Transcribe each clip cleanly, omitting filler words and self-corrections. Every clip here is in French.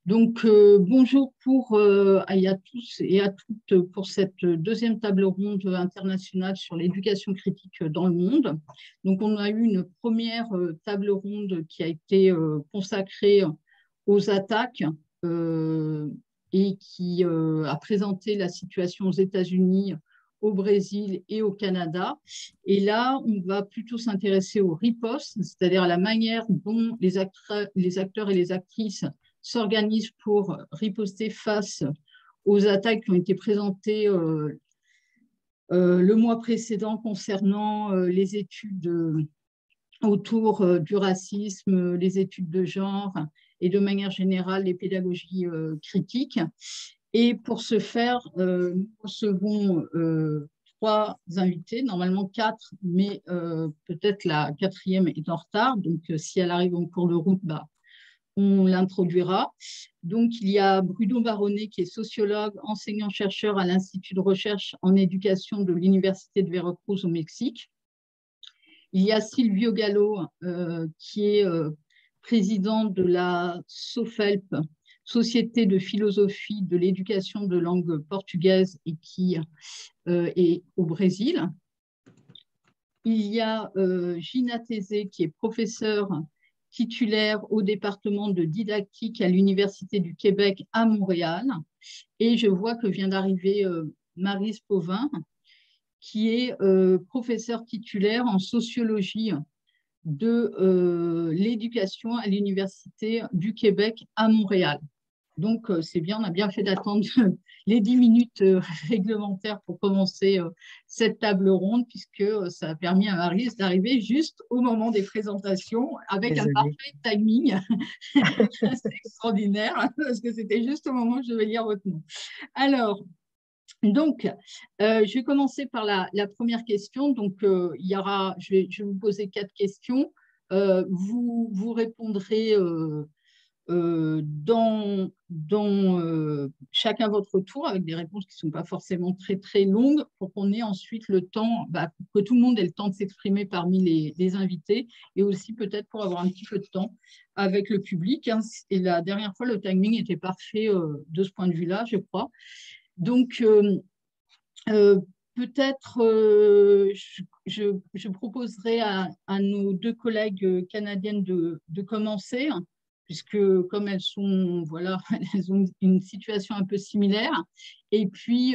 Donc, bonjour à tous et à toutes pour cette deuxième table ronde internationale sur l'éducation critique dans le monde. Donc, on a eu une première table ronde qui a été consacrée aux attaques euh, et qui a présenté la situation aux États-Unis, au Brésil et au Canada. Et là, on va plutôt s'intéresser aux ripostes, c'est-à-dire à la manière dont les acteurs et les actrices s'organisent pour riposter face aux attaques qui ont été présentées le mois précédent concernant les études autour du racisme, les études de genre et de manière générale les pédagogies critiques. Et pour ce faire, nous recevons trois invités, normalement quatre, mais peut-être la quatrième est en retard. Donc, si elle arrive en cours de route, bah, on l'introduira. Donc, il y a Bruno Baronnet, qui est sociologue, enseignant-chercheur à l'Institut de recherche en éducation de l'Université de Veracruz au Mexique. Il y a Silvio Gallo, qui est président de la SOFELP, Société de philosophie de l'éducation de langue portugaise, et qui est au Brésil. Il y a Gina Tézé, qui est professeure titulaire au département de didactique à l'Université du Québec à Montréal. Et je vois que vient d'arriver Maryse Pauvin, qui est professeure titulaire en sociologie de l'éducation à l'Université du Québec à Montréal. Donc, c'est bien, on a bien fait d'attendre les 10 minutes réglementaires pour commencer cette table ronde, puisque ça a permis à Maryse d'arriver juste au moment des présentations avec un Désolée. parfait timing. C'est extraordinaire, parce que c'était juste au moment où je devais lire votre nom. Alors, donc, je vais commencer par la première question. Donc, je vais vous poser 4 questions. Vous répondrez chacun votre tour avec des réponses qui ne sont pas forcément très, très longues pour qu'on ait ensuite le temps, que tout le monde ait le temps de s'exprimer parmi les invités et aussi peut-être pour avoir un petit peu de temps avec le public. Hein. Et la dernière fois, le timing était parfait de ce point de vue-là, je crois. Donc, peut-être je proposerai à nos deux collègues canadiennes de commencer, puisque comme voilà, elles ont une situation un peu similaire. Et puis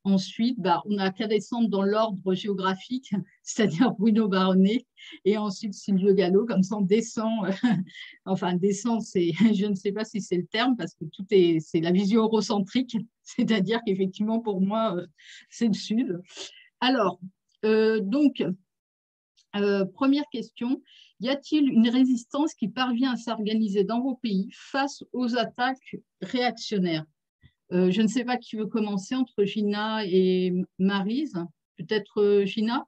ensuite, on n'a qu'à descendre dans l'ordre géographique, c'est-à-dire Bruno Baronnet, et ensuite Silvio Gallo, comme ça on descend, enfin descend, je ne sais pas si c'est le terme, parce que c'est la vision eurocentrique, c'est-à-dire qu'effectivement pour moi, c'est le Sud. Alors, donc, première question, y a-t-il une résistance qui parvient à s'organiser dans vos pays face aux attaques réactionnaires? Je ne sais pas qui veut commencer entre Gina et Maryse. Peut-être Gina?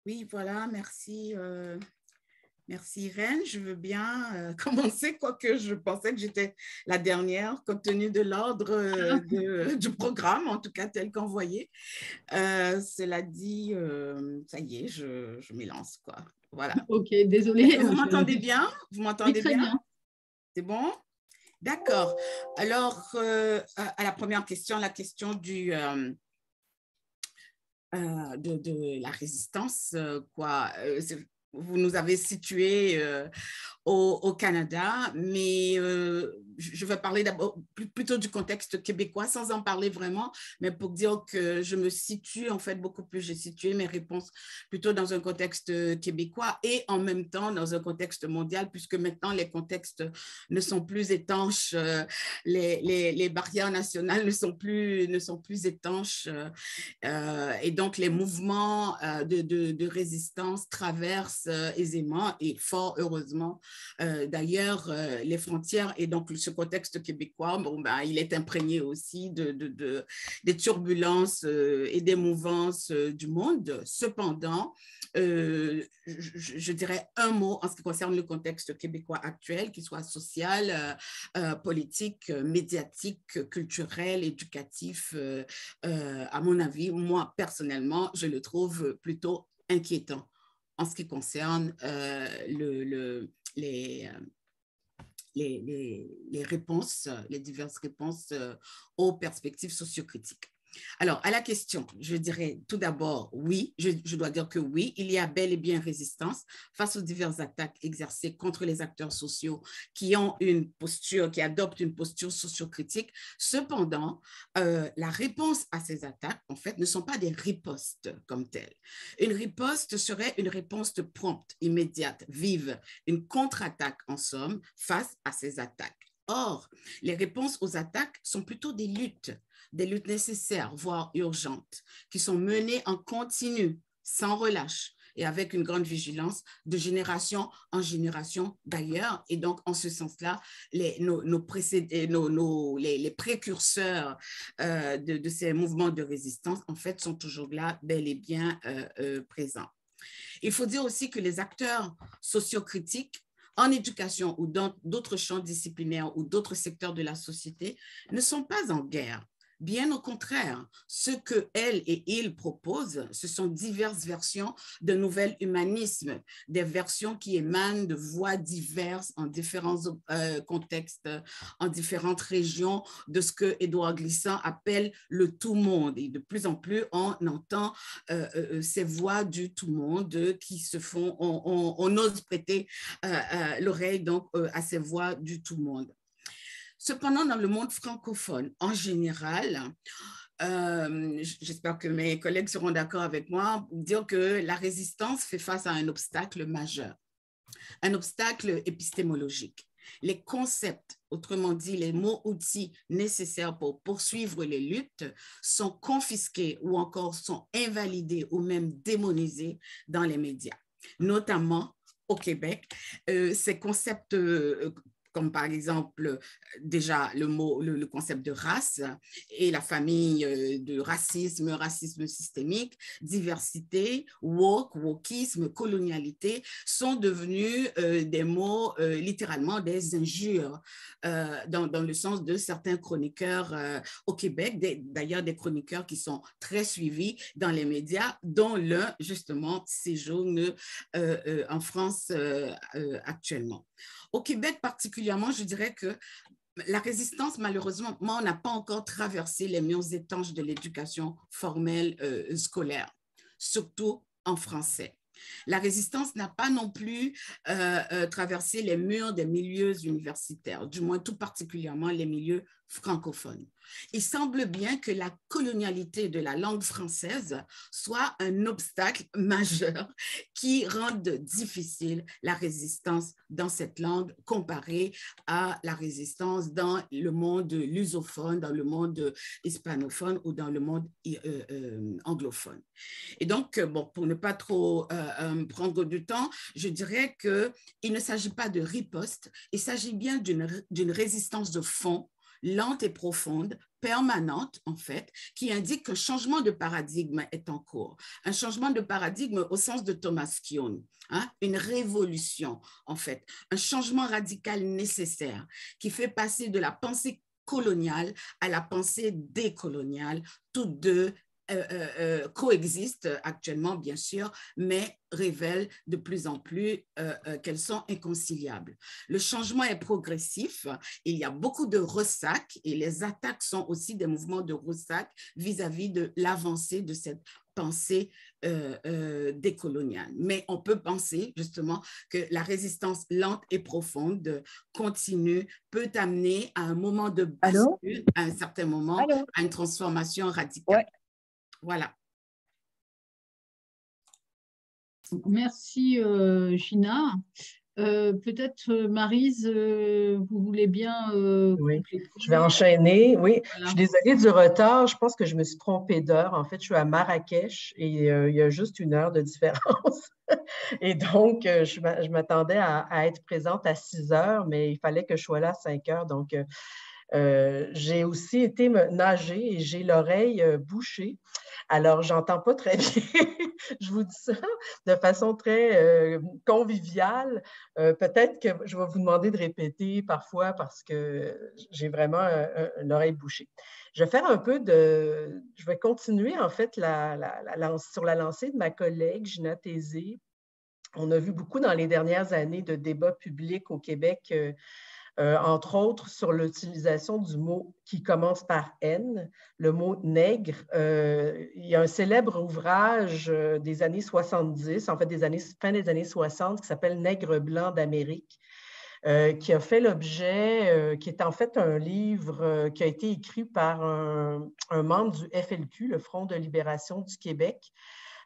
Oui, voilà, merci. Merci Irène, je veux bien commencer, quoique je pensais que j'étais la dernière, compte tenu de l'ordre du programme, en tout cas tel qu'envoyé. Cela dit, ça y est, je m'y lance, quoi. Voilà. Ok, désolée. Est-ce que vous m'entendez bien? Vous Oui, m'entendez très bien? bien. C'est bon? D'accord. Alors, à la première question, la question de la résistance, quoi. Vous nous avez situé au Canada, mais je vais parler d'abord plutôt du contexte québécois sans en parler vraiment, mais pour dire que je me situe en fait beaucoup plus, j'ai situé mes réponses plutôt dans un contexte québécois et en même temps dans un contexte mondial, puisque maintenant les contextes ne sont plus étanches, les barrières nationales ne sont plus étanches et donc les mouvements de résistance traversent aisément et fort heureusement d'ailleurs, les frontières et donc ce contexte québécois, il est imprégné aussi des turbulences et des mouvances du monde. Cependant, je dirais un mot en ce qui concerne le contexte québécois actuel, qu'il soit social, politique, médiatique, culturel, éducatif. À mon avis, moi, personnellement, je le trouve plutôt inquiétant. en ce qui concerne les réponses, les diverses réponses aux perspectives sociocritiques. Alors, à la question, je dirais tout d'abord oui, je dois dire que oui, il y a bel et bien résistance face aux diverses attaques exercées contre les acteurs sociaux qui ont une posture, qui adoptent une posture sociocritique. Cependant, la réponse à ces attaques, en fait, ne sont pas des ripostes comme telles. Une riposte serait une réponse prompte, immédiate, vive, une contre-attaque, en somme, face à ces attaques. Or, les réponses aux attaques sont plutôt des luttes nécessaires, voire urgentes, qui sont menées en continu, sans relâche et avec une grande vigilance de génération en génération d'ailleurs. Et donc, en ce sens-là, les précurseurs de ces mouvements de résistance, en fait, sont toujours là, bel et bien présents. Il faut dire aussi que les acteurs sociocritiques en éducation ou dans d'autres champs disciplinaires ou d'autres secteurs de la société ne sont pas en guerre. Bien au contraire, ce qu'elles et ils proposent, ce sont diverses versions de nouvel humanisme, des versions qui émanent de voix diverses en différents contextes, en différentes régions, de ce que Édouard Glissant appelle le tout-monde. Et de plus en plus, on entend ces voix du tout-monde qui se font, on ose prêter l'oreille donc à ces voix du tout-monde. Cependant, dans le monde francophone, en général, j'espère que mes collègues seront d'accord avec moi, dire que la résistance fait face à un obstacle majeur, un obstacle épistémologique. Les concepts, autrement dit, les mots-outils nécessaires pour poursuivre les luttes sont confisqués ou encore sont invalidés ou même démonisés dans les médias, notamment au Québec. Ces concepts comme par exemple déjà le concept de race et la famille de racisme systémique, diversité, woke, wokisme, colonialité, sont devenus des mots, littéralement des injures, dans le sens de certains chroniqueurs au Québec, d'ailleurs des chroniqueurs qui sont très suivis dans les médias, dont l'un justement séjourne en France actuellement. Au Québec particulièrement, je dirais que la résistance, malheureusement, n'a pas encore traversé les murs étanches de l'éducation formelle scolaire, surtout en français. La résistance n'a pas non plus traversé les murs des milieux universitaires, du moins tout particulièrement les milieux francophones. Il semble bien que la colonialité de la langue française soit un obstacle majeur qui rende difficile la résistance dans cette langue comparée à la résistance dans le monde lusophone, dans le monde hispanophone ou dans le monde anglophone. Et donc, bon, pour ne pas trop prendre du temps, je dirais qu'il ne s'agit pas de riposte, il s'agit bien d'une résistance de fond, lente et profonde, permanente en fait, qui indique qu'un changement de paradigme est en cours. Un changement de paradigme au sens de Thomas Kuhn, hein, une révolution en fait, un changement radical nécessaire qui fait passer de la pensée coloniale à la pensée décoloniale, toutes deux coexistent actuellement, bien sûr, mais révèlent de plus en plus qu'elles sont inconciliables. Le changement est progressif, il y a beaucoup de ressacs et les attaques sont aussi des mouvements de ressac vis-à-vis de l'avancée de cette pensée décoloniale. Mais on peut penser justement que la résistance lente et profonde continue, peut amener à un moment de bascule, à un certain moment, à une transformation radicale. Ouais. Voilà. Merci, Gina. Peut-être, Maryse, vous voulez bien oui, compléter. je vais enchaîner. Oui, Voilà. Je suis désolée du retard. Je pense que je me suis trompée d'heure. En fait, je suis à Marrakech et il y a juste 1 heure de différence. Et donc, je m'attendais à être présente à 6 heures, mais il fallait que je sois là à 5 heures. Donc, j'ai aussi été nager et j'ai l'oreille bouchée. Alors, j'entends pas très bien. Je vous dis ça de façon très conviviale. Peut-être que je vais vous demander de répéter parfois parce que j'ai vraiment une oreille bouchée. Je vais faire un peu de... Je vais continuer en fait sur la lancée de ma collègue Gina Tézé On a vu beaucoup dans les dernières années de débats publics au Québec, entre autres sur l'utilisation du mot qui commence par N, le mot nègre. Il y a un célèbre ouvrage des années 70, en fait fin des années 60, qui s'appelle Nègre blanc d'Amérique, qui a fait l'objet, qui est en fait un livre qui a été écrit par un membre du FLQ, le Front de libération du Québec,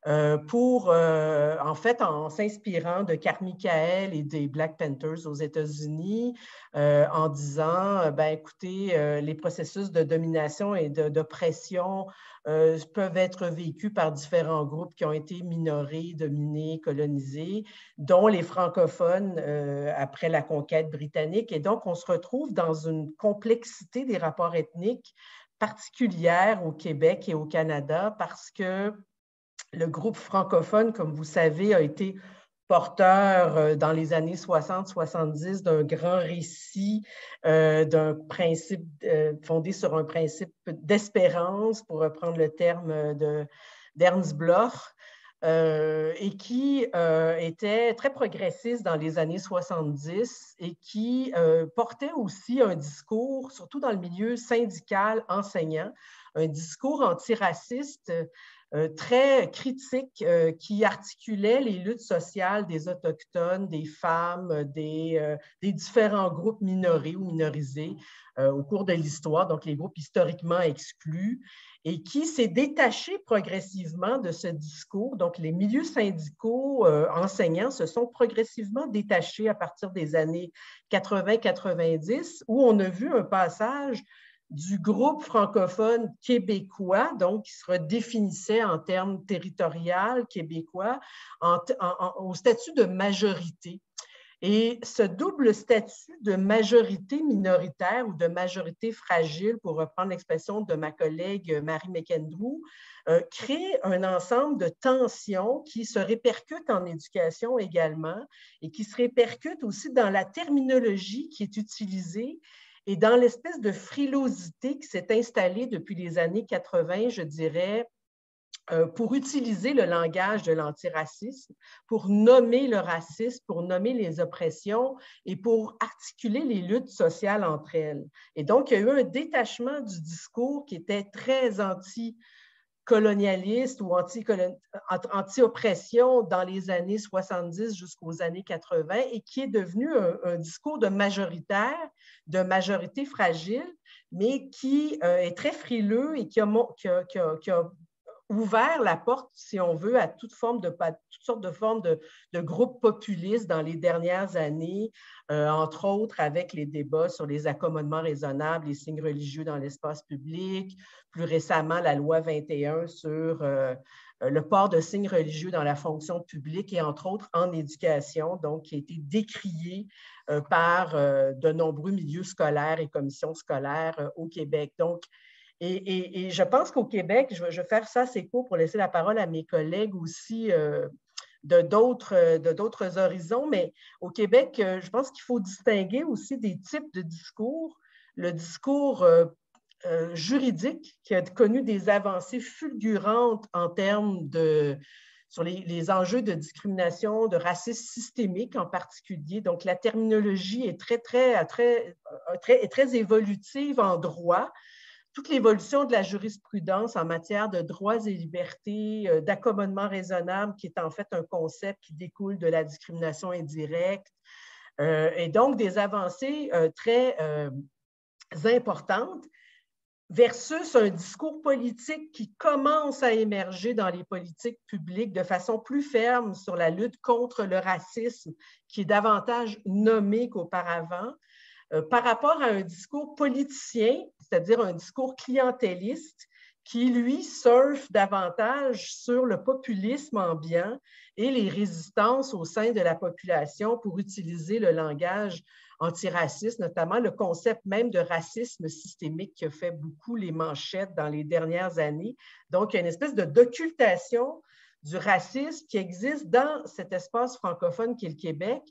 en fait, en s'inspirant de Carmichael et des Black Panthers aux États-Unis, en disant, écoutez, les processus de domination et d'oppression peuvent être vécus par différents groupes qui ont été minorés, dominés, colonisés, dont les francophones après la conquête britannique. Et donc, on se retrouve dans une complexité des rapports ethniques particulière au Québec et au Canada parce que le groupe francophone, comme vous savez, a été porteur dans les années 60-70 d'un grand récit, d'un principe fondé sur un principe d'espérance, pour reprendre le terme d'Ernst Bloch, et qui était très progressiste dans les années 70 et qui portait aussi un discours, surtout dans le milieu syndical enseignant, un discours antiraciste très critique qui articulait les luttes sociales des Autochtones, des femmes, des différents groupes minorés ou minorisés au cours de l'histoire, donc les groupes historiquement exclus, et qui s'est détaché progressivement de ce discours. Donc, les milieux syndicaux enseignants se sont progressivement détachés à partir des années 80-90, où on a vu un passage du groupe francophone québécois, donc qui se redéfinissait en termes territoriaux québécois, au statut de majorité. Et ce double statut de majorité minoritaire ou de majorité fragile, pour reprendre l'expression de ma collègue Marie McKendrew, crée un ensemble de tensions qui se répercutent en éducation également et qui se répercutent aussi dans la terminologie qui est utilisée et dans l'espèce de frilosité qui s'est installée depuis les années 80, je dirais, pour utiliser le langage de l'antiracisme, pour nommer le racisme, pour nommer les oppressions et pour articuler les luttes sociales entre elles. Et donc, il y a eu un détachement du discours qui était très anti-colonialiste ou anti-oppression dans les années 70 jusqu'aux années 80 et qui est devenu un discours de majorité fragile, mais qui est très frileux et qui a ouvert la porte, si on veut, à toutes sortes de formes de groupes populistes dans les dernières années, entre autres avec les débats sur les accommodements raisonnables, les signes religieux dans l'espace public, plus récemment la loi 21 sur le port de signes religieux dans la fonction publique et entre autres en éducation, donc qui a été décrié par de nombreux milieux scolaires et commissions scolaires au Québec. Donc, et je pense qu'au Québec, je vais faire ça assez court pour laisser la parole à mes collègues aussi de d'autres horizons, mais au Québec, je pense qu'il faut distinguer aussi des types de discours. Le discours juridique qui a connu des avancées fulgurantes en termes sur les enjeux de discrimination, de racisme systémique en particulier. Donc, la terminologie est très évolutive en droit. Toute l'évolution de la jurisprudence en matière de droits et libertés, d'accommodement raisonnable, qui est en fait un concept qui découle de la discrimination indirecte, et donc des avancées très importantes, versus un discours politique qui commence à émerger dans les politiques publiques de façon plus ferme sur la lutte contre le racisme, qui est davantage nommé qu'auparavant, par rapport à un discours politicien, c'est-à-dire un discours clientéliste, qui, lui, surfe davantage sur le populisme ambiant et les résistances au sein de la population pour utiliser le langage antiraciste, notamment le concept même de racisme systémique qui a fait beaucoup les manchettes dans les dernières années. Donc, il y a une espèce d'occultation du racisme qui existe dans cet espace francophone qui est le Québec,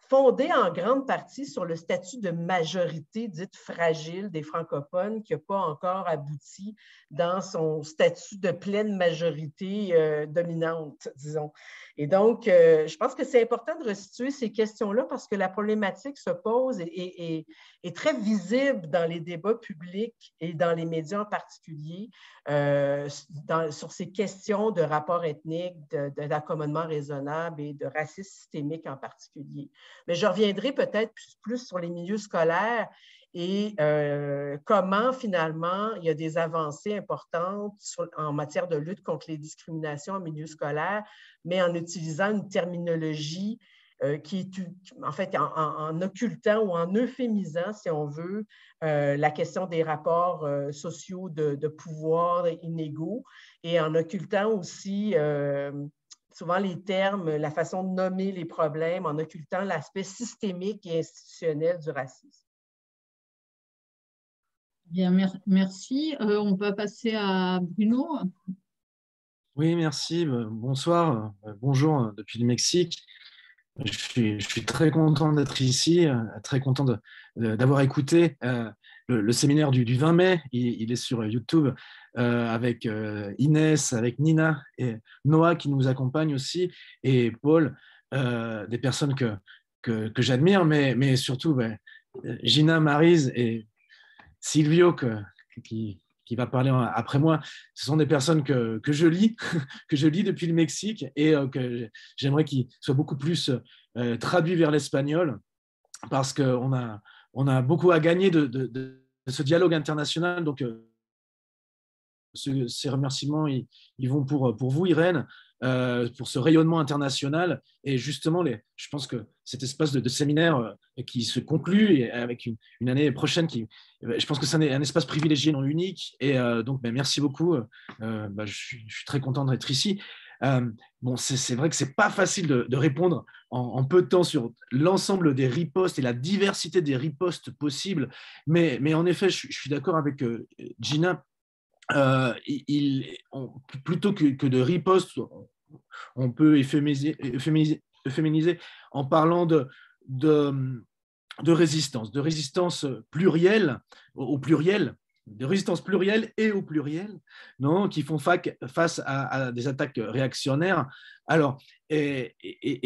fondée en grande partie sur le statut de majorité dite fragile des francophones qui n'a pas encore abouti dans son statut de pleine majorité dominante, disons. Et donc, je pense que c'est important de resituer ces questions-là parce que la problématique se pose et est très visible dans les débats publics et dans les médias en particulier sur ces questions de rapport ethnique, d'accommodement raisonnable et de racisme systémique en particulier. Mais je reviendrai peut-être plus sur les milieux scolaires et comment, finalement, il y a des avancées importantes en matière de lutte contre les discriminations en milieu scolaire, mais en utilisant une terminologie qui est, en fait, en occultant ou en euphémisant, si on veut, la question des rapports sociaux de pouvoir inégaux et en occultant aussi souvent les termes, la façon de nommer les problèmes, en occultant l'aspect systémique et institutionnel du racisme. Bien, merci. On va passer à Bruno. Oui, merci. Bonsoir, bonjour depuis le Mexique. Je suis très content d'être ici, très content d'avoir écouté le séminaire du 20 mai. Il est sur YouTube avec Inès, avec Nina et Noah qui nous accompagnent aussi, et Paul, des personnes que j'admire, mais surtout Gina, Maryse et Silvio qui va parler après moi. Ce sont des personnes que je lis, que je lis depuis le Mexique et que j'aimerais qu'ils soient beaucoup plus traduits vers l'espagnol parce qu'on a beaucoup à gagner de ce dialogue international. Donc, ces remerciements, ils vont pour vous, Irène, pour ce rayonnement international. Et justement, je pense que cet espace de séminaire qui se conclut et avec une année prochaine, je pense que c'est un espace privilégié, non unique. Et donc, merci beaucoup. Je suis très content d'être ici. Bon, c'est vrai que ce n'est pas facile de répondre en peu de temps sur l'ensemble des ripostes et la diversité des ripostes possibles. Mais en effet, je suis d'accord avec Gina. Plutôt que de riposte, on peut euphémiser en parlant de résistance plurielle, au pluriel, de résistance plurielle et au pluriel, non, qui font face à des attaques réactionnaires. Alors, et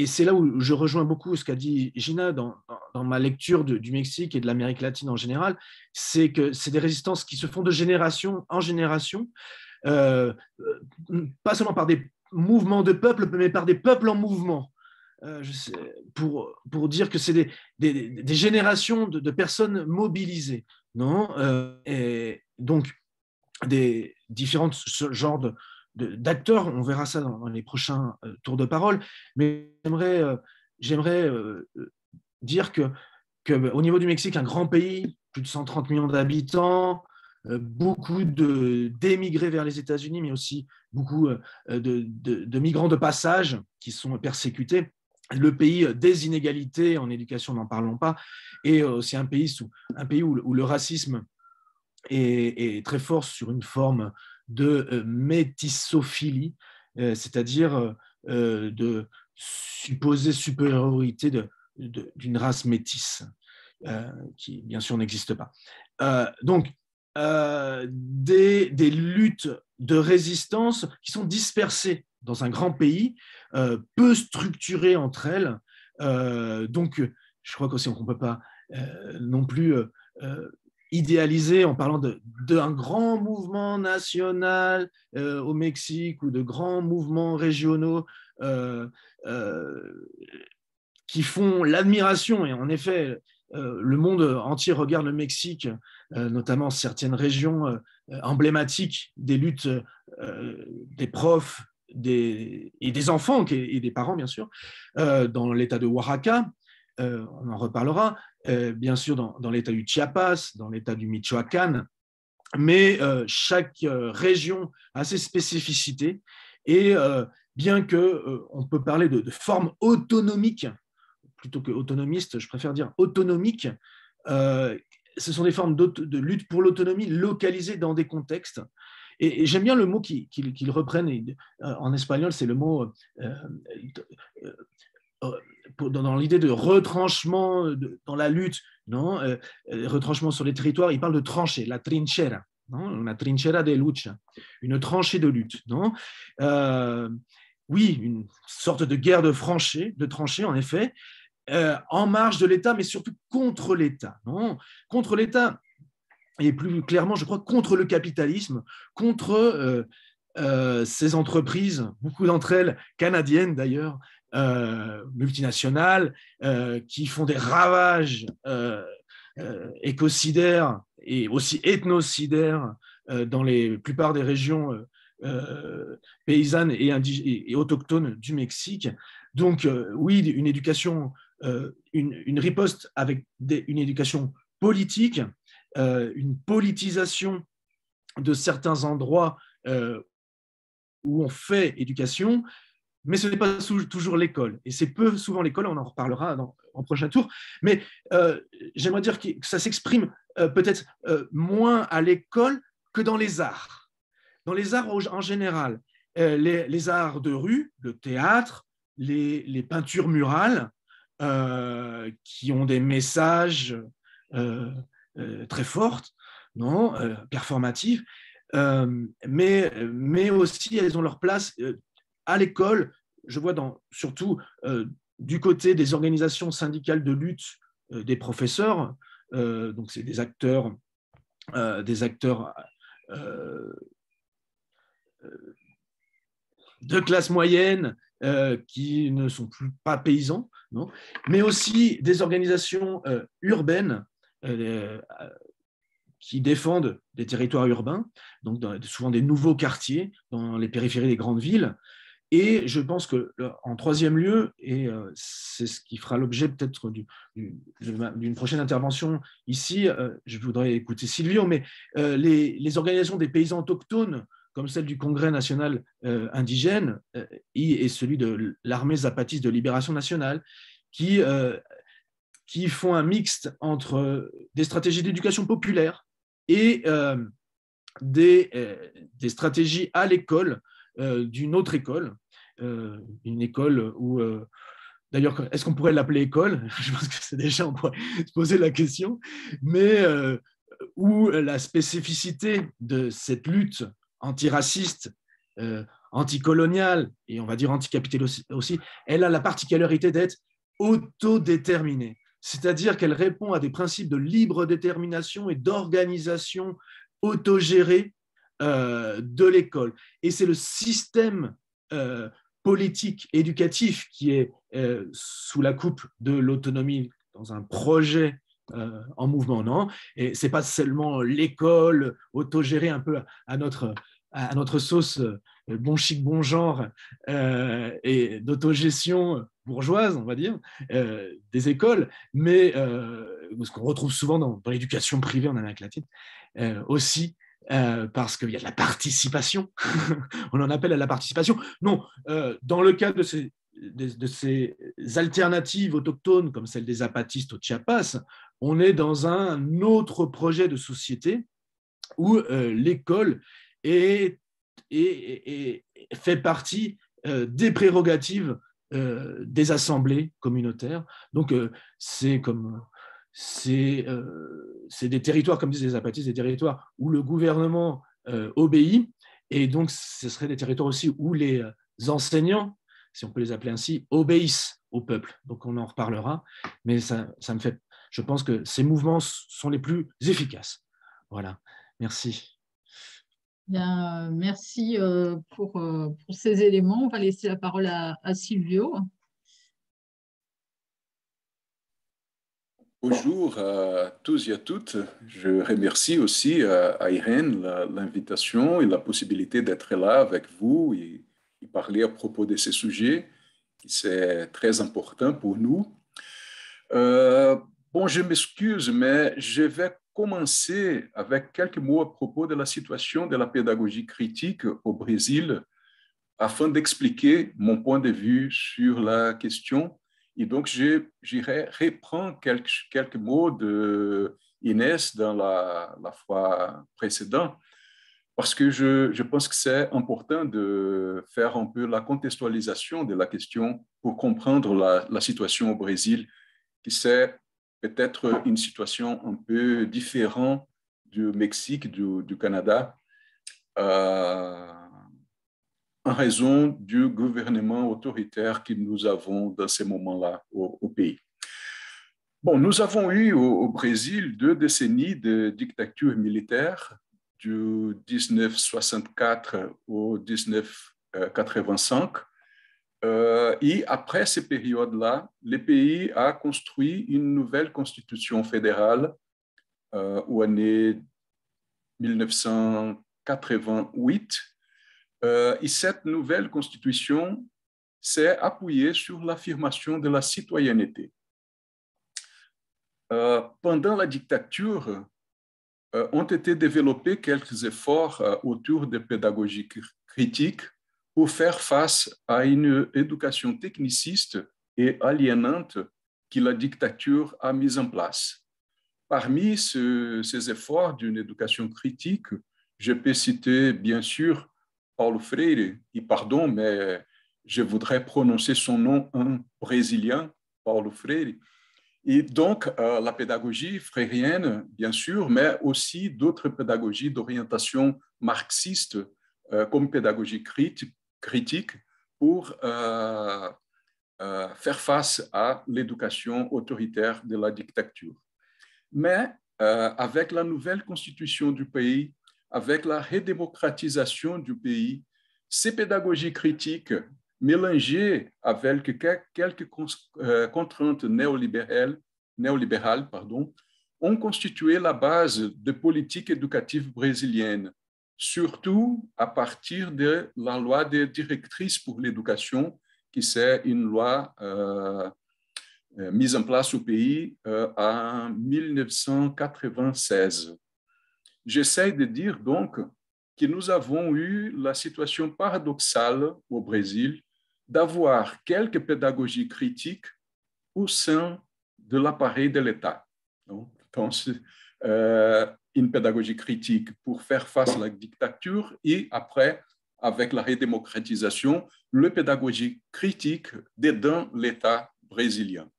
c'est là où je rejoins beaucoup ce qu'a dit Gina dans ma lecture du Mexique et de l'Amérique latine en général, c'est que c'est des résistances qui se font de génération en génération, pas seulement par des mouvements de peuples, mais par des peuples en mouvement. Pour dire que c'est des générations de personnes mobilisées. Non, et donc, des différents genres d'acteurs, on verra ça dans les prochains tours de parole, mais j'aimerais dire qu'au niveau du Mexique, un grand pays, plus de 130 millions d'habitants, beaucoup d'émigrés vers les États-Unis, mais aussi beaucoup de migrants de passage qui sont persécutés. Le pays des inégalités en éducation, n'en parlons pas, et aussi un pays où le racisme est très fort sur une forme de métissophilie, c'est-à-dire de supposée supériorité d'une race métisse, qui bien sûr n'existe pas. Donc, des luttes de résistance qui sont dispersées dans un grand pays, peu structurées entre elles. Donc, je crois qu'aussi on ne peut pas non plus idéaliser en parlant d'un grand mouvement national au Mexique ou de grands mouvements régionaux qui font l'admiration. Et en effet, le monde entier regarde le Mexique, notamment certaines régions emblématiques des luttes des profs et des enfants et des parents, bien sûr, dans l'État de Oaxaca, on en reparlera, bien sûr dans l'État du Chiapas, dans l'État du Michoacán, mais chaque région a ses spécificités et bien qu'on peut parler de formes autonomiques, plutôt que autonomistes, je préfère dire autonomiques, ce sont des formes de lutte pour l'autonomie localisées dans des contextes. Et j'aime bien le mot qu'ils reprennent en espagnol, c'est le mot dans l'idée de retranchement dans la lutte, non, retranchement sur les territoires, il parle de tranchée, la trinchera, non, una trinchera de lucha, une tranchée de lutte, non. Oui, une sorte de guerre de tranchée, en effet, en marge de l'État, mais surtout contre l'État, non, contre l'État, et plus clairement, je crois, contre le capitalisme, contre ces entreprises, beaucoup d'entre elles canadiennes d'ailleurs, multinationales, qui font des ravages écocidaires et aussi ethnocidaires dans la plupart des régions paysannes et autochtones du Mexique. Donc oui, une éducation, une riposte avec une éducation politique, une politisation de certains endroits où on fait éducation, mais ce n'est pas toujours l'école. Et c'est peu souvent l'école, on en reparlera en prochain tour. Mais j'aimerais dire que ça s'exprime peut-être moins à l'école que dans les arts. Dans les arts en général, les arts de rue, le théâtre, les peintures murales, qui ont des messages très forts, non, performatifs, mais aussi elles ont leur place à l'école. Je vois surtout du côté des organisations syndicales de lutte des professeurs, donc c'est des acteurs de classe moyenne qui ne sont pas paysans, non, mais aussi des organisations urbaines qui défendent des territoires urbains, donc souvent des nouveaux quartiers dans les périphéries des grandes villes. Et je pense qu'en troisième lieu, et c'est ce qui fera l'objet peut-être d'une prochaine intervention ici, je voudrais écouter Silvio, mais les organisations des paysans autochtones, comme celle du Congrès national indigène et celui de l'Armée zapatiste de libération nationale, qui font un mixte entre des stratégies d'éducation populaire et des stratégies à l'école, d'une autre école, une école où, d'ailleurs, est-ce qu'on pourrait l'appeler école? Je pense que c'est déjà, on pourrait se poser la question, mais où la spécificité de cette lutte antiraciste, anticoloniale et on va dire anticapitaliste aussi, elle a la particularité d'être autodéterminée. C'est-à-dire qu'elle répond à des principes de libre détermination et d'organisation autogérée de l'école. Et c'est le système politique, éducatif qui est sous la coupe de l'autonomie dans un projet en mouvement, non? Et ce n'est pas seulement l'école autogérée un peu à notre sauce bon chic, bon genre et d'autogestion bourgeoise, on va dire, des écoles, mais ce qu'on retrouve souvent dans l'éducation privée en Amérique latine, aussi parce qu'il y a de la participation. On en appelle à la participation. Non, dans le cas de ces alternatives autochtones, comme celle des zapatistes au Chiapas, on est dans un autre projet de société où l'école fait partie des prérogatives des assemblées communautaires. Donc, c'est des territoires, comme disent les zapatistes, des territoires où le gouvernement obéit, et donc ce seraient des territoires aussi où les enseignants, si on peut les appeler ainsi, obéissent au peuple. Donc on en reparlera, mais ça me fait, je pense que ces mouvements sont les plus efficaces. Voilà, merci. Bien, merci pour ces éléments. On va laisser la parole à Silvio. Bonjour à tous et à toutes. Je remercie aussi à Irène l'invitation et la possibilité d'être là avec vous et parler à propos de ces sujets qui c'est très important pour nous. Bon, je m'excuse, mais je vais commencer avec quelques mots à propos de la situation de la pédagogie critique au Brésil afin d'expliquer mon point de vue sur la question. Et donc, j'irai reprendre quelques mots de Inès dans la fois précédente, parce que je pense que c'est important de faire un peu la contextualisation de la question pour comprendre la situation au Brésil, qui c'est peut-être une situation un peu différente du Mexique, du Canada, en raison du gouvernement autoritaire que nous avons dans ces moments-là au pays. Bon, nous avons eu au Brésil 2 décennies de dictature militaire, du 1964 au 1985. Et après ces périodes-là, le pays a construit une nouvelle constitution fédérale aux années 1988. Et cette nouvelle constitution s'est appuyée sur l'affirmation de la citoyenneté. Pendant la dictature, ont été développés quelques efforts autour de pédagogie critique pour faire face à une éducation techniciste et aliénante que la dictature a mise en place. Parmi ces efforts d'une éducation critique, je peux citer bien sûr Paulo Freire, et pardon, mais je voudrais prononcer son nom en brésilien, Paulo Freire. Et donc, la pédagogie freirienne, bien sûr, mais aussi d'autres pédagogies d'orientation marxiste, comme pédagogie critique, pour faire face à l'éducation autoritaire de la dictature. Mais avec la nouvelle constitution du pays, avec la redémocratisation du pays, ces pédagogies critiques mélangées avec quelques contraintes néolibérales, ont constitué la base de politique éducative brésilienne, surtout à partir de la loi des directrices pour l'éducation, qui c'est une loi mise en place au pays en 1996. J'essaie de dire donc que nous avons eu la situation paradoxale au Brésil d'avoir quelques pédagogies critiques au sein de l'appareil de l'État. Donc, une pédagogie critique pour faire face à la dictature et après, avec la redémocratisation, la pédagogie critique dedans l'État brésilien.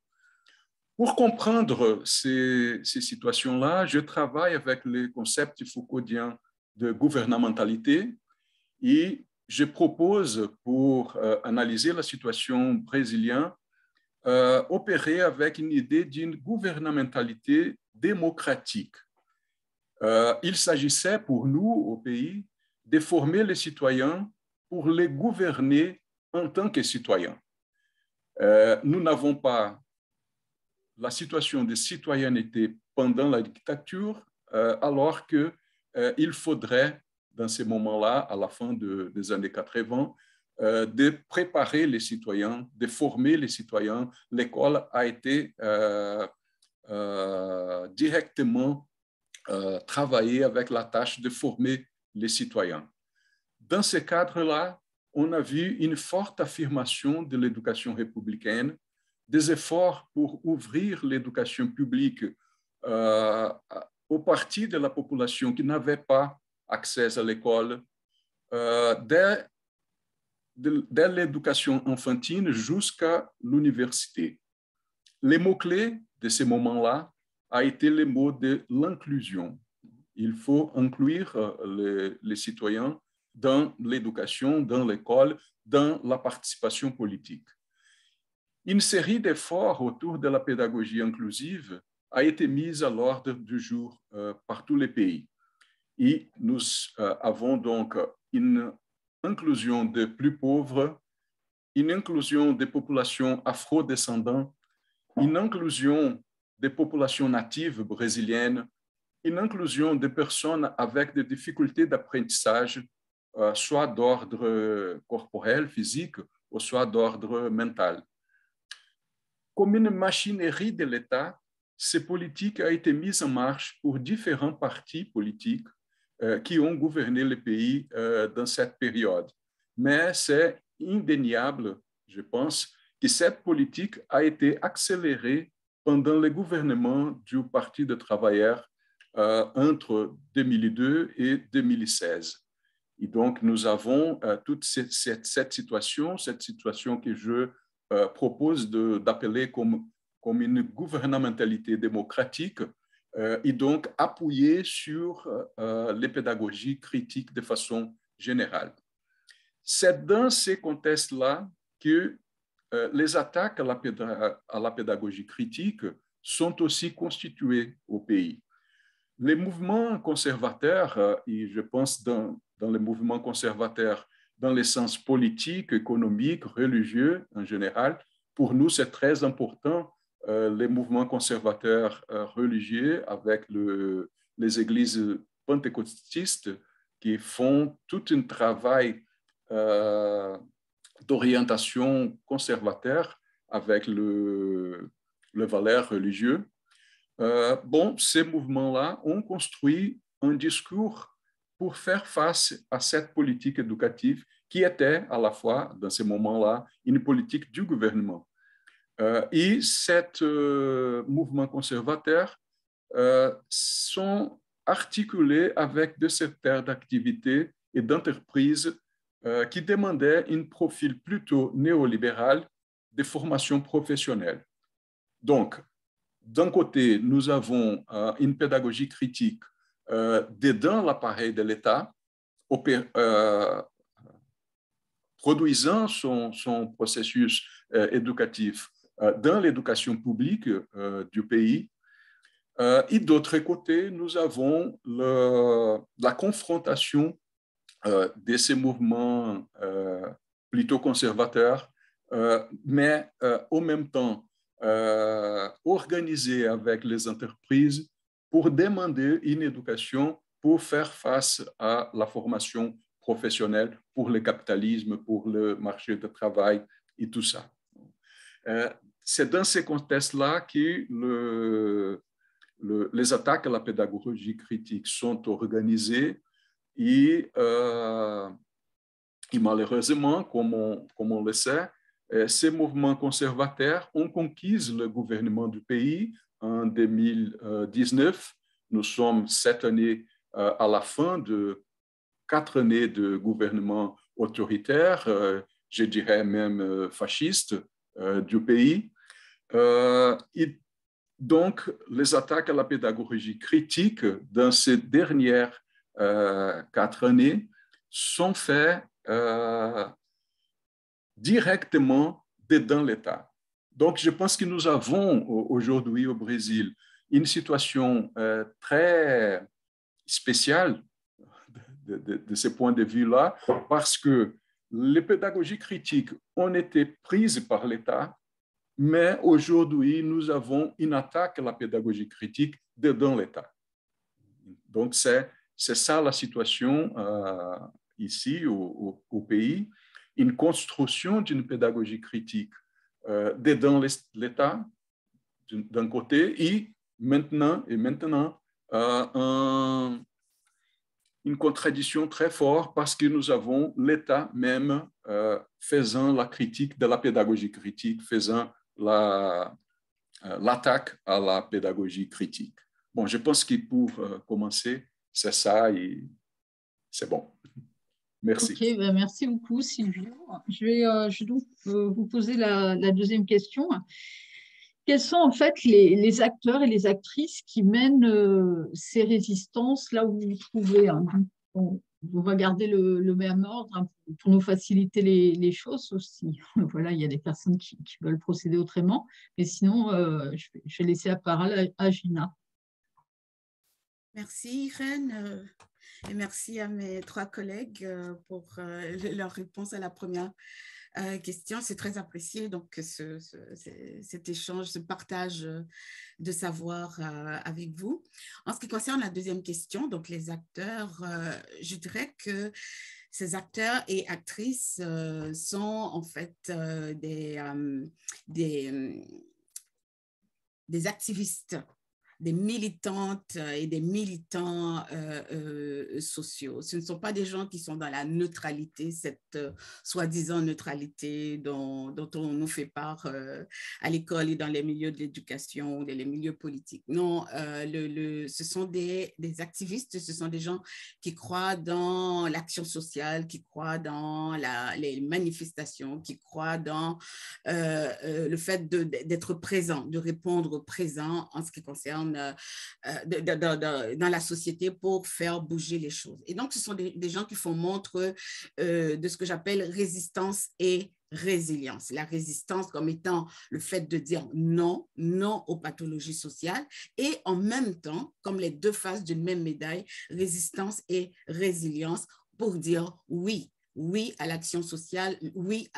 Pour comprendre ces situations-là, je travaille avec le concept foucaultien de gouvernementalité et je propose, pour analyser la situation brésilienne, opérer avec une idée d'une gouvernementalité démocratique. Il s'agissait pour nous, au pays, de former les citoyens pour les gouverner en tant que citoyens. Nous n'avons pas la situation de citoyenneté pendant la dictature, alors qu'il faudrait, dans ces moments-là, à la fin des années 80, de préparer les citoyens, de former les citoyens. L'école a été directement travaillée avec la tâche de former les citoyens. Dans ce cadre-là, on a vu une forte affirmation de l'éducation républicaine, des efforts pour ouvrir l'éducation publique aux parties de la population qui n'avaient pas accès à l'école, dès l'éducation enfantine jusqu'à l'université. Les mots-clés de ces moments-là a été le mot de l'inclusion. Il faut inclure les citoyens dans l'éducation, dans l'école, dans la participation politique. Une série d'efforts autour de la pédagogie inclusive a été mise à l'ordre du jour par tous les pays. Et nous avons donc une inclusion des plus pauvres, une inclusion des populations afro-descendantes, une inclusion des populations natives brésiliennes, une inclusion des personnes avec des difficultés d'apprentissage, soit d'ordre corporel, physique, ou soit d'ordre mental. Comme une machinerie de l'État, ces politiques ont été mises en marche pour différents partis politiques qui ont gouverné le pays dans cette période. Mais c'est indéniable, je pense, que cette politique a été accélérée pendant le gouvernement du Parti des travailleurs entre 2002 et 2016. Et donc, nous avons toute cette situation que je propose d'appeler comme une gouvernementalité démocratique et donc appuyée sur les pédagogies critiques de façon générale. C'est dans ces contextes-là que les attaques à la pédagogie critique sont aussi constituées au pays. Les mouvements conservateurs, et je pense dans les mouvements conservateurs dans les sens politique, économique, religieux en général, pour nous, c'est très important, les mouvements conservateurs religieux avec les églises pentecôtistes qui font tout un travail d'orientation conservateur avec le valeur religieux. Ces mouvements-là ont construit un discours pour faire face à cette politique éducative qui était à la fois, dans ces moments-là, une politique du gouvernement. Et ces mouvements conservateurs sont articulés avec des secteurs d'activité et d'entreprises qui demandaient un profil plutôt néolibéral de formation professionnelle. Donc, d'un côté, nous avons une pédagogie critique dedans l'appareil de l'État, produisant son processus éducatif dans l'éducation publique du pays. Et d'autre côté, nous avons la confrontation de ces mouvements plutôt conservateurs, mais en même temps organisés avec les entreprises pour demander une éducation pour faire face à la formation professionnelle, pour le capitalisme, pour le marché du travail et tout ça. C'est dans ces contextes-là que les attaques à la pédagogie critique sont organisées et malheureusement, comme on le sait, ces mouvements conservateurs ont conquis le gouvernement du pays en 2019. Nous sommes 7 années à la fin de 4 années de gouvernement autoritaire, je dirais même fasciste du pays. Et donc, les attaques à la pédagogie critique dans ces dernières 4 années sont faites directement dedans l'État. Donc, je pense que nous avons aujourd'hui au Brésil une situation très spéciale de ce point de vue-là, parce que les pédagogies critiques ont été prises par l'État, mais aujourd'hui, nous avons une attaque à la pédagogie critique dedans l'État. Donc, c'est ça la situation ici au pays, une construction d'une pédagogie critique dedans l'État d'un côté et maintenant une contradiction très forte parce que nous avons l'État même faisant la critique de la pédagogie critique, faisant l'attaque à la pédagogie critique. Bon, je pense que pour commencer, c'est ça et c'est bon. Merci. Ok, ben merci beaucoup, Sylvio. Je vais donc vous poser la deuxième question. Quels sont en fait les acteurs et les actrices qui mènent ces résistances là où vous vous trouvez, hein? On va garder le même ordre, hein, pour nous faciliter les choses aussi. Voilà, il y a des personnes qui veulent procéder autrement, mais sinon, je vais laisser la parole à Gina. Merci, Irène, et merci à mes 3 collègues pour leur réponse à la première question. C'est très apprécié, donc, cet échange, ce partage de savoir avec vous. En ce qui concerne la deuxième question, donc les acteurs, je dirais que ces acteurs et actrices sont en fait des activistes des militantes et des militants sociaux. Ce ne sont pas des gens qui sont dans la neutralité, cette soi-disant neutralité dont on nous fait part à l'école et dans les milieux de l'éducation, les milieux politiques. Non, ce sont des activistes, ce sont des gens qui croient dans l'action sociale, qui croient dans les manifestations, qui croient dans le fait d'être présent, de répondre présent en ce qui concerne dans la société pour faire bouger les choses. Et donc, ce sont des gens qui font montre de ce que j'appelle résistance et résilience. La résistance comme étant le fait de dire non, non aux pathologies sociales et en même temps, comme les deux faces d'une même médaille, résistance et résilience pour dire oui, oui à l'action sociale, oui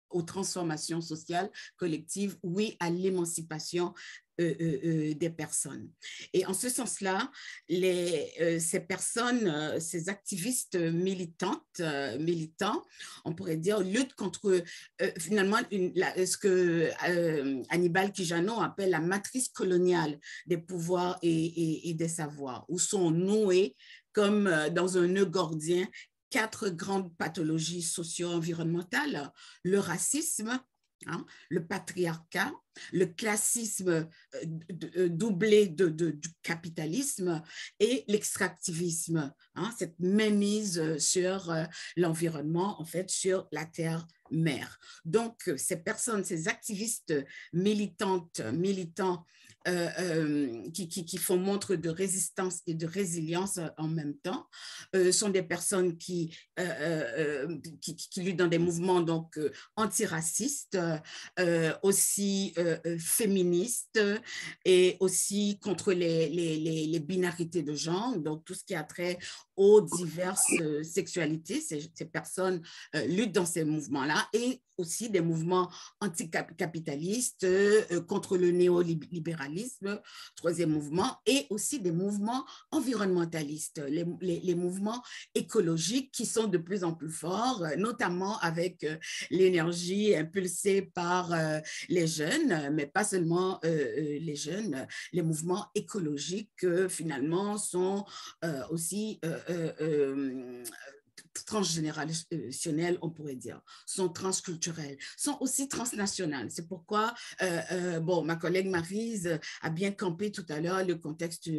aux transformations sociales collectives, oui à l'émancipation des personnes. Et en ce sens-là, ces personnes, ces activistes militants, on pourrait dire, luttent contre finalement ce que Hannibal Quijano appelle la matrice coloniale des pouvoirs et des savoirs, où sont noués comme dans un nœud gordien 4 grandes pathologies socio-environnementales, le racisme, le patriarcat, le classisme doublé du capitalisme et l'extractivisme, cette mainmise sur l'environnement, en fait, sur la terre-mère. Donc, ces personnes, ces activistes militants qui font montre de résistance et de résilience en même temps, sont des personnes qui luttent dans des mouvements donc antiracistes, aussi féministes et aussi contre les binarités de genre, donc tout ce qui a trait aux diverses sexualités. Ces personnes luttent dans ces mouvements-là et aussi des mouvements anticapitalistes contre le néolibéralisme, troisième mouvement, et aussi des mouvements environnementalistes, les mouvements écologiques qui sont de plus en plus forts, notamment avec l'énergie impulsée par les jeunes, mais pas seulement les jeunes, les mouvements écologiques finalement sont aussi transgénérationnels, on pourrait dire, sont transculturels, sont aussi transnationales. C'est pourquoi, bon, ma collègue Maryse a bien campé tout à l'heure le contexte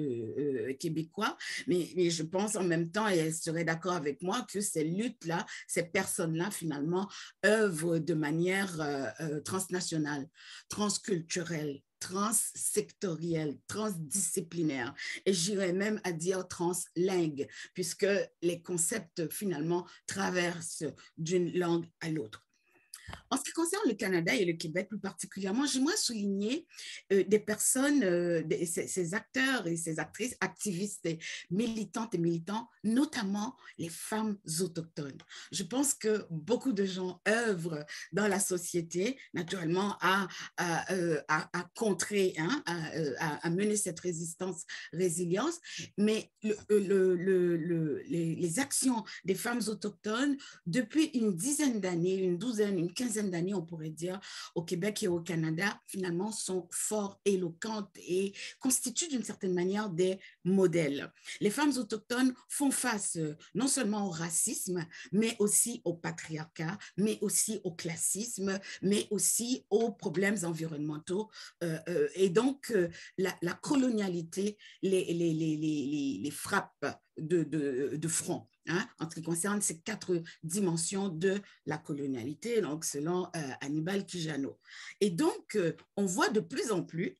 québécois, mais je pense en même temps, et elle serait d'accord avec moi, que ces luttes-là, ces personnes-là, finalement, œuvrent de manière transnationale, transculturelle, transsectorielle, transdisciplinaire, et j'irais même à dire translingue, puisque les concepts finalement traversent d'une langue à l'autre. En ce qui concerne le Canada et le Québec plus particulièrement, j'aimerais souligner des personnes, ces acteurs et ces actrices, activistes, et militantes et militants, notamment les femmes autochtones. Je pense que beaucoup de gens œuvrent dans la société, naturellement, à contrer, à mener cette résilience, mais les actions des femmes autochtones, depuis une dizaine d'années, une douzaine, une quinzaine d'années, on pourrait dire, au Québec et au Canada, finalement, sont fort éloquentes et constituent d'une certaine manière des modèles. Les femmes autochtones font face non seulement au racisme, mais aussi au patriarcat, mais aussi au classisme, mais aussi aux problèmes environnementaux. Et donc, la colonialité les frappe de front. En ce qui concerne ces 4 dimensions de la colonialité, donc selon Hannibal Quijano. Et donc, on voit de plus en plus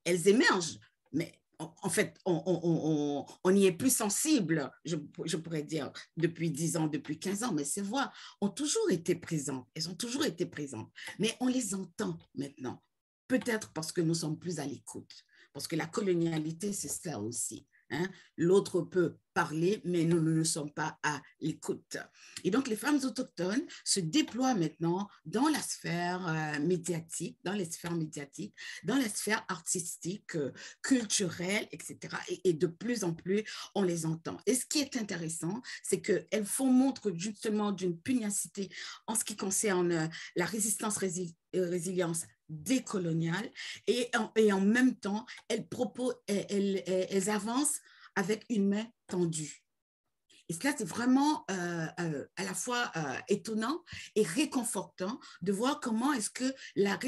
elles émergent, mais en fait, on y est plus sensible, je pourrais dire, depuis 10 ans, depuis 15 ans, mais ces voix ont toujours été présentes, elles ont toujours été présentes, mais on les entend maintenant, peut-être parce que nous sommes plus à l'écoute, parce que la colonialité, c'est ça aussi. L'autre peut parler, mais nous ne sommes pas à l'écoute. Et donc, les femmes autochtones se déploient maintenant dans la sphère médiatique, dans les sphères artistiques, culturelles, etc. Et de plus en plus, on les entend. Et ce qui est intéressant, c'est qu'elles font montre justement d'une pugnacité en ce qui concerne la résistance résilience décoloniale et en même temps, elles avancent avec une main tendue. Et cela, c'est vraiment à la fois étonnant et réconfortant de voir comment est-ce que la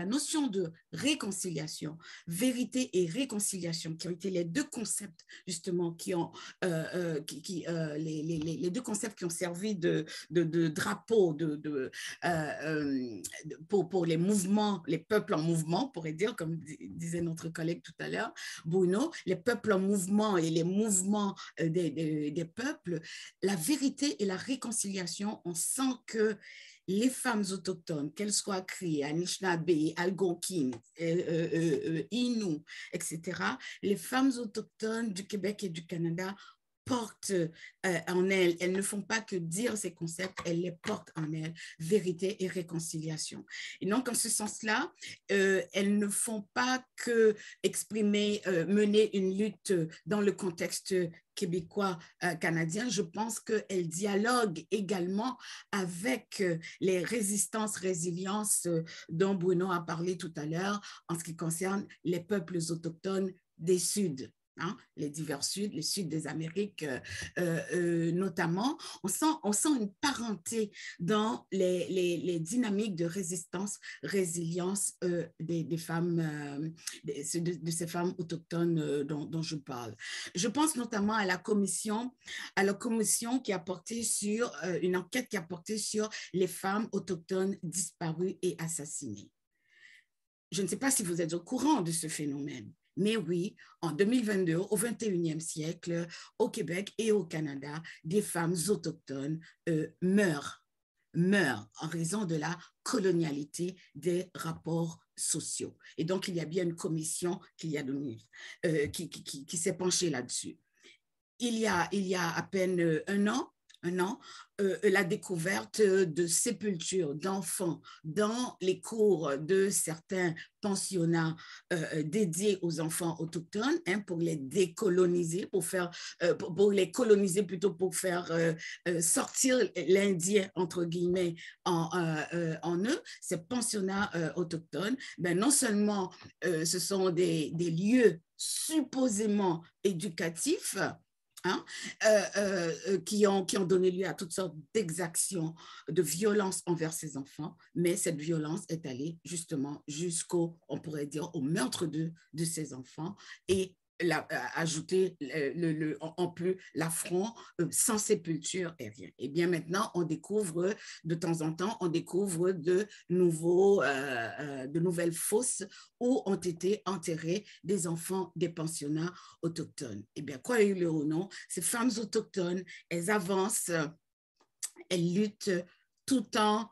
notion de réconciliation, vérité et réconciliation, qui ont été les deux concepts justement les deux concepts qui ont servi de drapeau pour les mouvements, les peuples en mouvement, on pourrait dire, comme disait notre collègue tout à l'heure, Bruno, les peuples en mouvement et les mouvements des peuples, la vérité et la réconciliation, on sent que les femmes autochtones, qu'elles soient Cri, Anishinaabe, Algonquin, Innu, etc., les femmes autochtones du Québec et du Canada portent en elles, elles ne font pas que dire ces concepts, elles les portent en elles, vérité et réconciliation. Et donc, en ce sens-là, elles ne font pas que exprimer, mener une lutte dans le contexte québécois, canadien. Je pense qu'elles dialoguent également avec les résistances, résiliences dont Bruno a parlé tout à l'heure en ce qui concerne les peuples autochtones des Suds. Hein, les divers Suds, les Suds des Amériques notamment, on sent une parenté dans les dynamiques de résistance, résilience des femmes, de ces femmes autochtones dont je parle. Je pense notamment à la commission qui a porté sur, une enquête qui a porté sur les femmes autochtones disparues et assassinées. Je ne sais pas si vous êtes au courant de ce phénomène. Mais oui, en 2022, au 21e siècle, au Québec et au Canada, des femmes autochtones meurent en raison de la colonialité des rapports sociaux. Et donc, il y a bien une commission qui s'est penchée là-dessus. Il y a à peine un an, la découverte de sépultures d'enfants dans les cours de certains pensionnats dédiés aux enfants autochtones, hein, pour les décoloniser, pour les coloniser plutôt, pour faire sortir l'Indien, entre guillemets, en eux, ces pensionnats autochtones, ben, non seulement ce sont des lieux supposément éducatifs, hein, qui ont donné lieu à toutes sortes d'exactions, de violences envers ces enfants, mais cette violence est allée justement on pourrait dire, au meurtre de ces enfants et ajouter en plus l'affront sans sépulture et rien. Et bien maintenant, on découvre de temps en temps, de nouvelles fosses où ont été enterrés des enfants des pensionnats autochtones. Et bien, croyez-le ou non, ces femmes autochtones, elles avancent, elles luttent tout en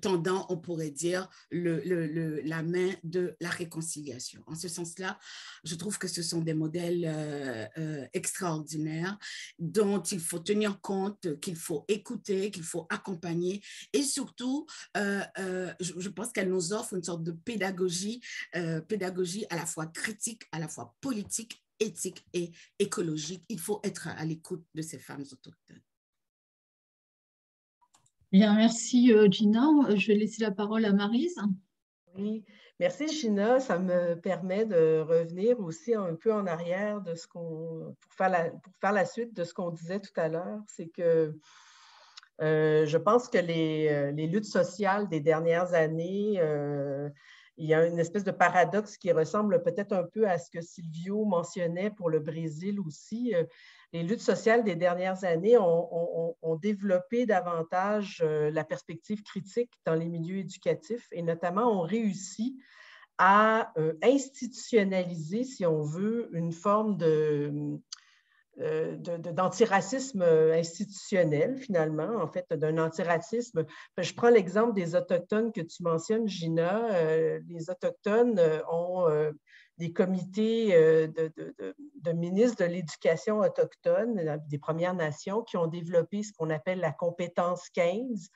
tendant, on pourrait dire, la main de la réconciliation. En ce sens-là, je trouve que ce sont des modèles extraordinaires dont il faut tenir compte, qu'il faut écouter, qu'il faut accompagner et surtout, je pense qu'elles nous offrent une sorte de pédagogie à la fois critique, à la fois politique, éthique et écologique. Il faut être à l'écoute de ces femmes autochtones. Bien, merci Gina. Je vais laisser la parole à Maryse. Oui, merci Gina. Ça me permet de revenir aussi un peu en arrière de pour faire la suite de ce qu'on disait tout à l'heure. C'est que je pense que les luttes sociales des dernières années, il y a une espèce de paradoxe qui ressemble peut-être un peu à ce que Silvio mentionnait pour le Brésil aussi. Les luttes sociales des dernières années ont développé davantage la perspective critique dans les milieux éducatifs et notamment ont réussi à institutionnaliser, si on veut, une forme d'antiracisme institutionnel, finalement, en fait, d'un antiracisme. Je prends l'exemple des Autochtones que tu mentionnes, Gina. Les Autochtones ont des comités de ministres de l'éducation autochtone, des Premières Nations, qui ont développé ce qu'on appelle la compétence 15.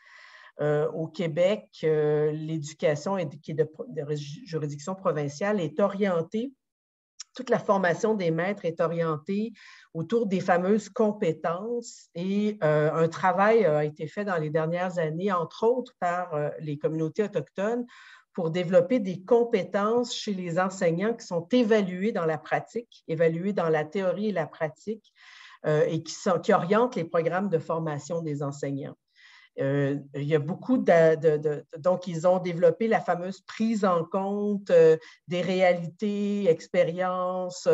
Au Québec, l'éducation qui est de juridiction provinciale est orientée. Toute la formation des maîtres est orientée autour des fameuses compétences et un travail a été fait dans les dernières années, entre autres par les communautés autochtones, pour développer des compétences chez les enseignants qui sont évaluées dans la pratique, évaluées dans la théorie et la pratique, et qui orientent les programmes de formation des enseignants. Il y a beaucoup donc, ils ont développé la fameuse prise en compte des réalités, expériences,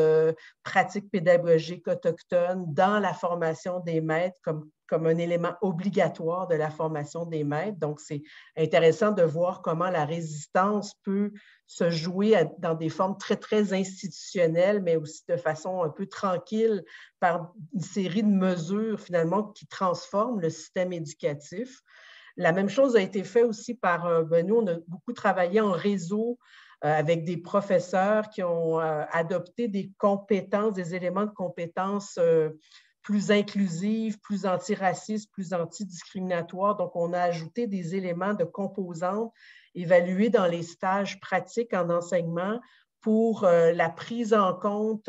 pratiques pédagogiques autochtones dans la formation des maîtres comme un élément obligatoire de la formation des maîtres. Donc, c'est intéressant de voir comment la résistance peut se jouer dans des formes très, très institutionnelles, mais aussi de façon un peu tranquille par une série de mesures, finalement, qui transforment le système éducatif. La même chose a été faite aussi par, nous, on a beaucoup travaillé en réseau avec des professeurs qui ont adopté des compétences, des éléments de compétences plus inclusives, plus antiracistes, plus antidiscriminatoires. Donc, on a ajouté des éléments de composantes évalués dans les stages pratiques en enseignement pour la prise en compte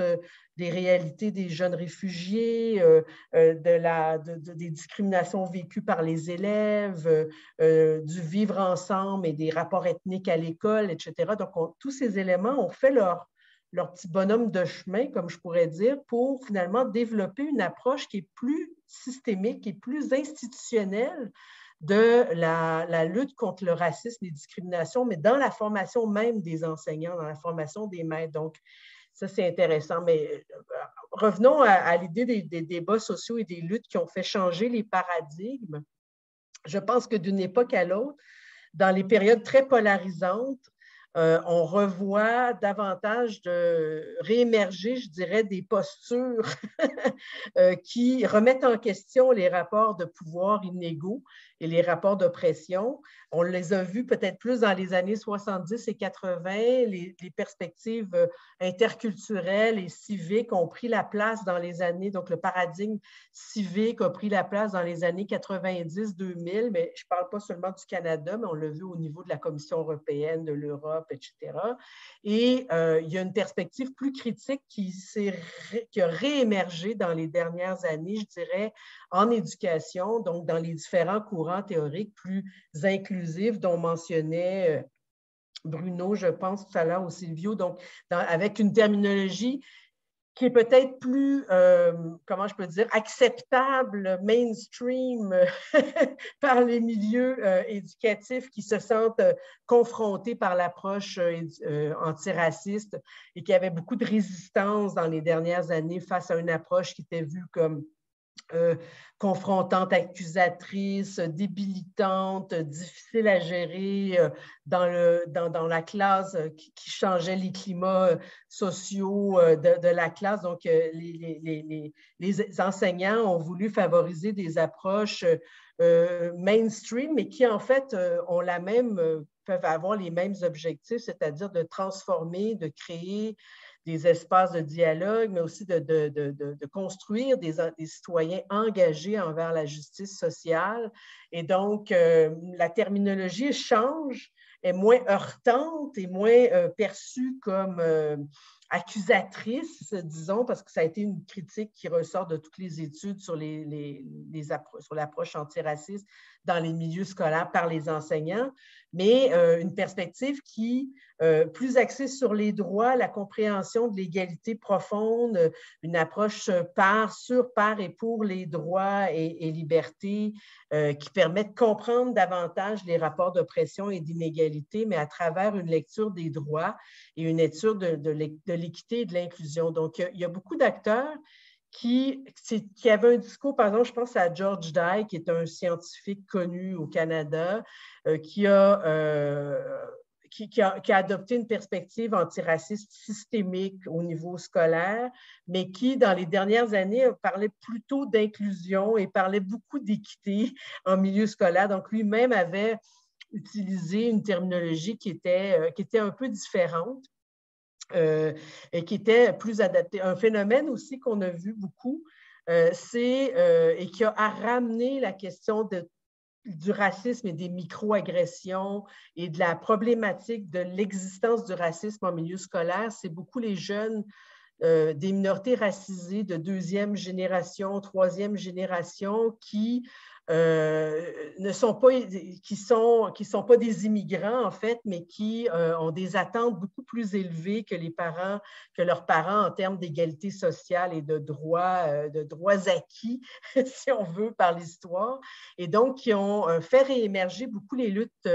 des réalités des jeunes réfugiés, des discriminations vécues par les élèves, du vivre ensemble et des rapports ethniques à l'école, etc. Donc, tous ces éléments ont fait leur petit bonhomme de chemin, comme je pourrais dire, pour finalement développer une approche qui est plus systémique et plus institutionnelle de la lutte contre le racisme et les discriminations, mais dans la formation même des enseignants, dans la formation des maîtres. Donc, ça, c'est intéressant. Mais revenons à l'idée des débats sociaux et des luttes qui ont fait changer les paradigmes. Je pense que d'une époque à l'autre, dans les périodes très polarisantes, on revoit davantage de réémerger, je dirais, des postures qui remettent en question les rapports de pouvoir inégaux et les rapports d'oppression. On les a vus peut-être plus dans les années 70 et 80. Les perspectives interculturelles et civiques ont pris la place dans les années, donc le paradigme civique a pris la place dans les années 90-2000, mais je ne parle pas seulement du Canada, mais on l'a vu au niveau de la Commission européenne, de l'Europe, etc. Et il y a une perspective plus critique qui a réémergé dans les dernières années, je dirais, en éducation, donc dans les différents courants théoriques plus inclusifs dont mentionnait Bruno, je pense tout à l'heure, ou Silvio, donc avec une terminologie qui est peut-être plus, comment je peux dire, acceptable, mainstream par les milieux éducatifs qui se sentent confrontés par l'approche antiraciste et qui avaient beaucoup de résistance dans les dernières années face à une approche qui était vue comme confrontante, accusatrice, débilitante, difficile à gérer dans la classe, qui changeait les climats sociaux de la classe. Donc, les enseignants ont voulu favoriser des approches mainstream, mais qui, en fait, peuvent avoir les mêmes objectifs, c'est-à-dire de transformer, de créer des espaces de dialogue, mais aussi de construire des citoyens engagés envers la justice sociale. Et donc, la terminologie change, est moins heurtante et moins perçue comme accusatrice, disons, parce que ça a été une critique qui ressort de toutes les études sur sur l'approche antiraciste dans les milieux scolaires par les enseignants, mais une perspective qui plus axée sur les droits, la compréhension de l'égalité profonde, une approche sur, par et pour les droits et libertés qui permet de comprendre davantage les rapports d'oppression et d'inégalité, mais à travers une lecture des droits et une lecture de l'équité et de l'inclusion. Donc, il y a beaucoup d'acteurs qui avait un discours, par exemple, je pense à George Dye, qui est un scientifique connu au Canada, qui a adopté une perspective antiraciste systémique au niveau scolaire, mais qui, dans les dernières années, parlait plutôt d'inclusion et parlait beaucoup d'équité en milieu scolaire. Donc, lui-même avait utilisé une terminologie qui était un peu différente. Et qui était plus adapté. Un phénomène aussi qu'on a vu beaucoup, et qui a ramené la question du racisme et des micro-agressions et de la problématique de l'existence du racisme en milieu scolaire, c'est beaucoup les jeunes des minorités racisées de 2e génération, 3e génération qui ne sont pas, qui sont pas des immigrants, en fait, mais qui ont des attentes beaucoup plus élevées que leurs parents en termes d'égalité sociale et de droits acquis, si on veut, par l'histoire. Et donc, qui ont fait réémerger beaucoup les luttes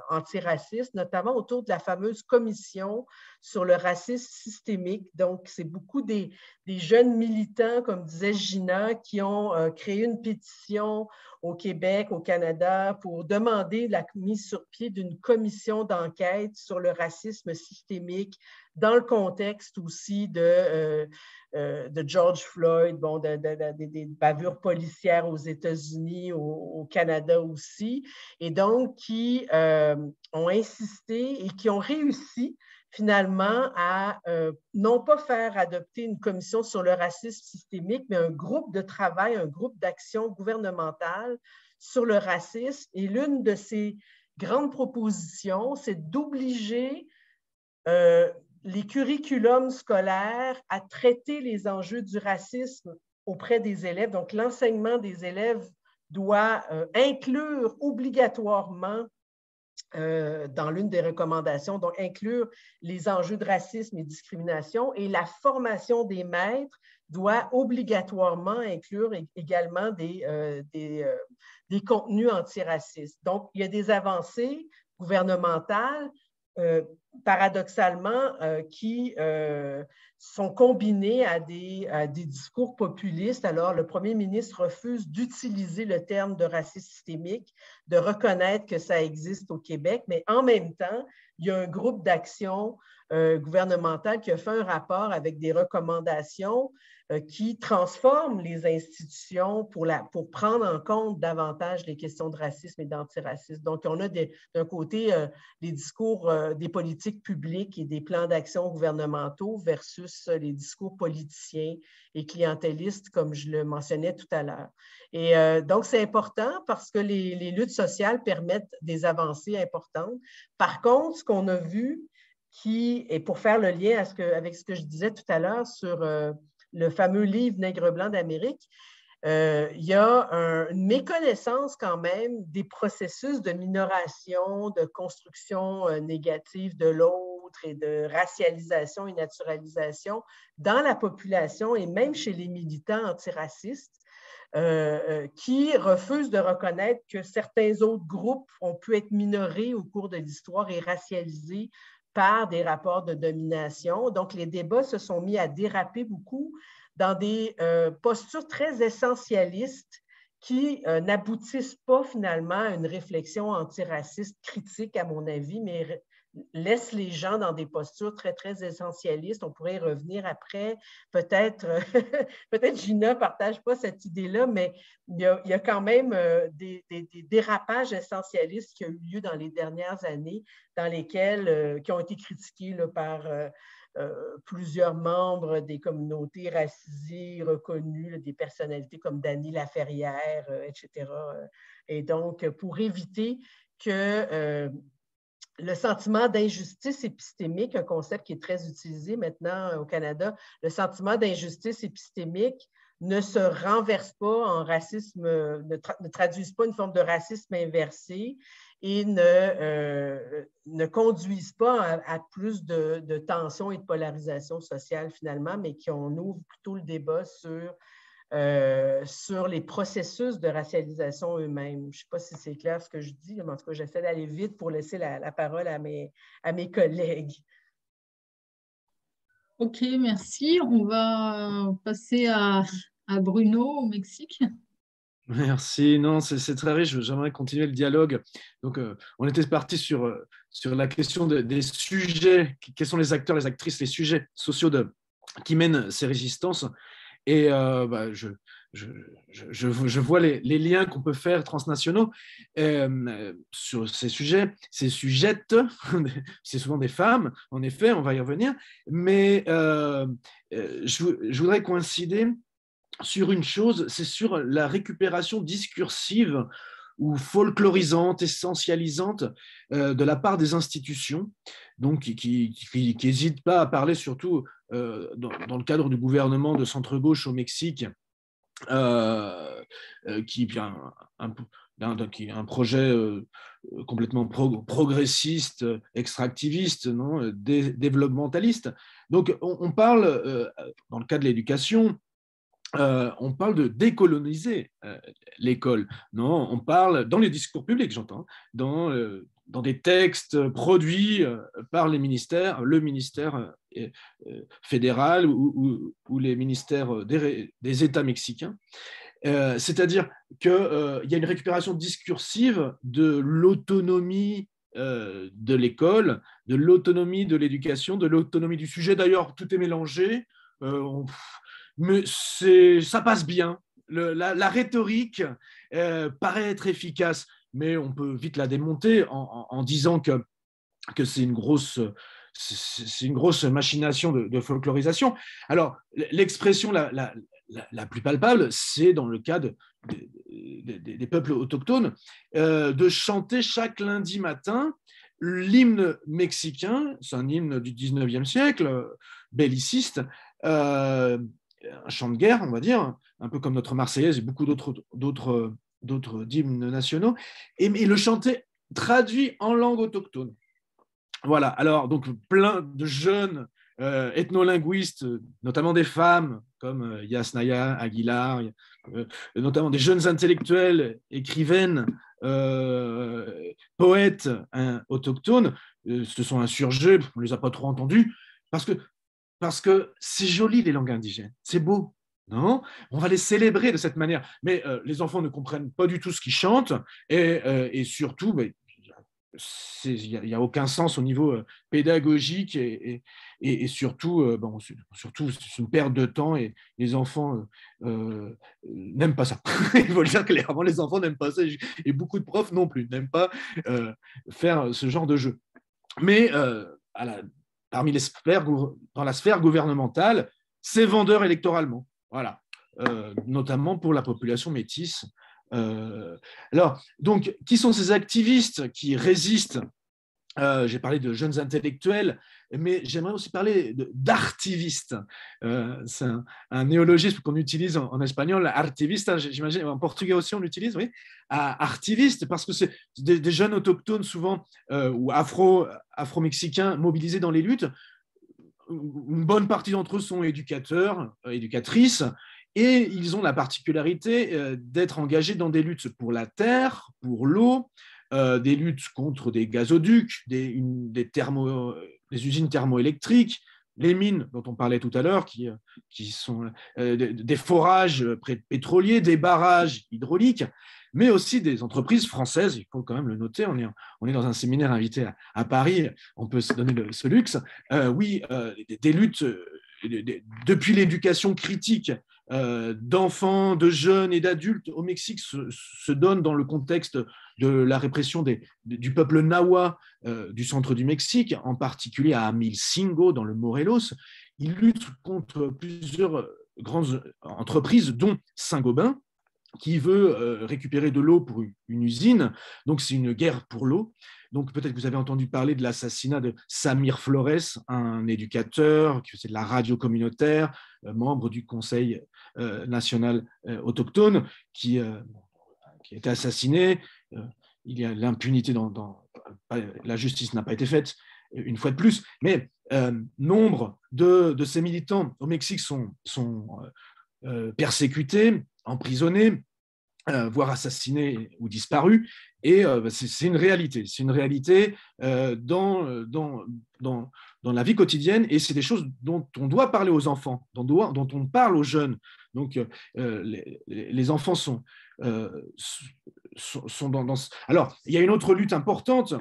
antiracistes, notamment autour de la fameuse commission sur le racisme systémique. Donc, c'est beaucoup des jeunes militants, comme disait Gina, qui ont créé une pétition au Québec, au Canada, pour demander la mise sur pied d'une commission d'enquête sur le racisme systémique dans le contexte aussi de George Floyd, bon, des bavures policières aux États-Unis, au Canada aussi, et donc qui ont insisté et qui ont réussi finalement à non pas faire adopter une commission sur le racisme systémique, mais un groupe de travail, un groupe d'action gouvernementale sur le racisme. Et l'une de ces grandes propositions, c'est d'obliger les curriculums scolaires à traiter les enjeux du racisme auprès des élèves. Donc, l'enseignement des élèves doit inclure obligatoirement dans l'une des recommandations, donc inclure les enjeux de racisme et discrimination, et la formation des maîtres doit obligatoirement inclure également des contenus antiracistes. Donc, il y a des avancées gouvernementales, paradoxalement, qui sont combinées à des discours populistes. Alors, le premier ministre refuse d'utiliser le terme de racisme systémique, de reconnaître que ça existe au Québec, mais en même temps, il y a un groupe d'action gouvernemental qui a fait un rapport avec des recommandations qui transforment les institutions pour prendre en compte davantage les questions de racisme et d'antiracisme. Donc, on a d'un côté les discours des politiques publiques et des plans d'action gouvernementaux versus les discours politiciens et clientélistes, comme je le mentionnais tout à l'heure. Et donc, c'est important parce que les luttes sociales permettent des avancées importantes. Par contre, ce qu'on a vu, et pour faire le lien avec ce que je disais tout à l'heure sur le fameux livre Nègre blanc d'Amérique, il y a une méconnaissance quand même des processus de minoration, de construction négative de l'autre et de racialisation et naturalisation dans la population et même chez les militants antiracistes qui refusent de reconnaître que certains autres groupes ont pu être minorés au cours de l'histoire et racialisés par des rapports de domination. Donc, les débats se sont mis à déraper beaucoup dans des postures très essentialistes qui n'aboutissent pas finalement à une réflexion antiraciste critique, à mon avis, mais laissent les gens dans des postures très, très essentialistes. On pourrait y revenir après. Peut-être Gina ne partage pas cette idée-là, mais il y a quand même des dérapages essentialistes qui ont eu lieu dans les dernières années, dans lesquels, qui ont été critiqués là, par plusieurs membres des communautés racisées reconnues, là, des personnalités comme Dany Laferrière, etc. Et donc, pour éviter que le sentiment d'injustice épistémique, un concept qui est très utilisé maintenant au Canada, le sentiment d'injustice épistémique ne se renverse pas en racisme, ne traduise pas une forme de racisme inversé et ne conduisent pas à plus de tensions et de polarisation sociale finalement, mais qu'on ouvre plutôt le débat sur les processus de racialisation eux-mêmes. Je ne sais pas si c'est clair ce que je dis, mais en tout cas, j'essaie d'aller vite pour laisser la parole à mes collègues. OK, merci. On va passer à Bruno au Mexique. Merci. Non, c'est très riche. J'aimerais continuer le dialogue. Donc, on était parti sur la question des sujets. Quels sont les acteurs, les actrices, les sujets sociaux qui mènent ces résistances? Et je vois les liens qu'on peut faire transnationaux sur ces sujets, ces sujettes. C'est souvent des femmes, en effet, on va y revenir. Mais je voudrais coïncider sur une chose, c'est sur la récupération discursive ou folklorisante, essentialisante de la part des institutions, donc qui n'hésitent pas à parler surtout dans le cadre du gouvernement de centre-gauche au Mexique, qui est un projet complètement progressiste, extractiviste, non, développementaliste. Donc, on parle, dans le cas de l'éducation, on parle de décoloniser l'école. Non, on parle dans les discours publics, j'entends, dans des textes produits par les ministères, le ministère fédéral ou les ministères des États mexicains. C'est-à-dire qu'il y a une récupération discursive de l'autonomie de l'école, de l'autonomie de l'éducation, de l'autonomie du sujet. D'ailleurs, tout est mélangé. Mais ça passe bien. La rhétorique paraît être efficace, mais on peut vite la démonter en disant que c'est une grosse machination de folklorisation. Alors, l'expression la plus palpable, c'est dans le cas des peuples autochtones, de chanter chaque lundi matin l'hymne mexicain, c'est un hymne du 19e siècle, belliciste, un chant de guerre, on va dire, un peu comme notre Marseillaise et beaucoup d'autres hymnes nationaux, et le chanter traduit en langue autochtone. Voilà, alors donc plein de jeunes ethnolinguistes, notamment des femmes comme Yasnaya Aguilar, notamment des jeunes intellectuels, écrivaines, poètes autochtones, se sont insurgés, on ne les a pas trop entendus, parce que c'est joli les langues indigènes, c'est beau, non ? On va les célébrer de cette manière, mais les enfants ne comprennent pas du tout ce qu'ils chantent, et surtout, il n'y a aucun sens au niveau pédagogique, et surtout, surtout, c'est une perte de temps, et les enfants n'aiment pas ça. Il faut le dire clairement, les enfants n'aiment pas ça, et beaucoup de profs non plus n'aiment pas faire ce genre de jeu. Mais parmi dans la sphère gouvernementale, c'est vendeur électoralement, voilà, notamment pour la population métisse. Alors, donc, qui sont ces activistes qui résistent ? J'ai parlé de jeunes intellectuels, mais j'aimerais aussi parler d'artivistes. C'est un néologisme qu'on utilise en espagnol, artivista, j'imagine, en portugais aussi on l'utilise, oui, artivistes, parce que c'est des jeunes autochtones souvent, ou afro-mexicains mobilisés dans les luttes. Une bonne partie d'entre eux sont éducateurs, éducatrices, et ils ont la particularité d'être engagés dans des luttes pour la terre, pour l'eau, des luttes contre des gazoducs, des usines thermoélectriques, les mines dont on parlait tout à l'heure, qui sont des forages pétroliers, des barrages hydrauliques, mais aussi des entreprises françaises, il faut quand même le noter, on est dans un séminaire invité à Paris, on peut se donner ce luxe, des luttes depuis l'éducation critique d'enfants, de jeunes et d'adultes au Mexique se donne dans le contexte de la répression du peuple Nahua du centre du Mexique, en particulier à Amilcingo, dans le Morelos. Ils luttent contre plusieurs grandes entreprises, dont Saint-Gobain, qui veut récupérer de l'eau pour une usine. Donc, c'est une guerre pour l'eau. Donc, peut-être que vous avez entendu parler de l'assassinat de Samir Flores, un éducateur qui faisait de la radio communautaire, membre du Conseil national autochtone, qui a été assassiné. Il y a l'impunité la justice n'a pas été faite, une fois de plus. Mais nombre de ces militants au Mexique sont persécutés, emprisonnés, voire assassinés ou disparus, et c'est une réalité. C'est une réalité dans la vie quotidienne, et c'est des choses dont on doit parler aux enfants, dont on parle aux jeunes. Donc, les enfants sont dans... Alors, il y a une autre lutte importante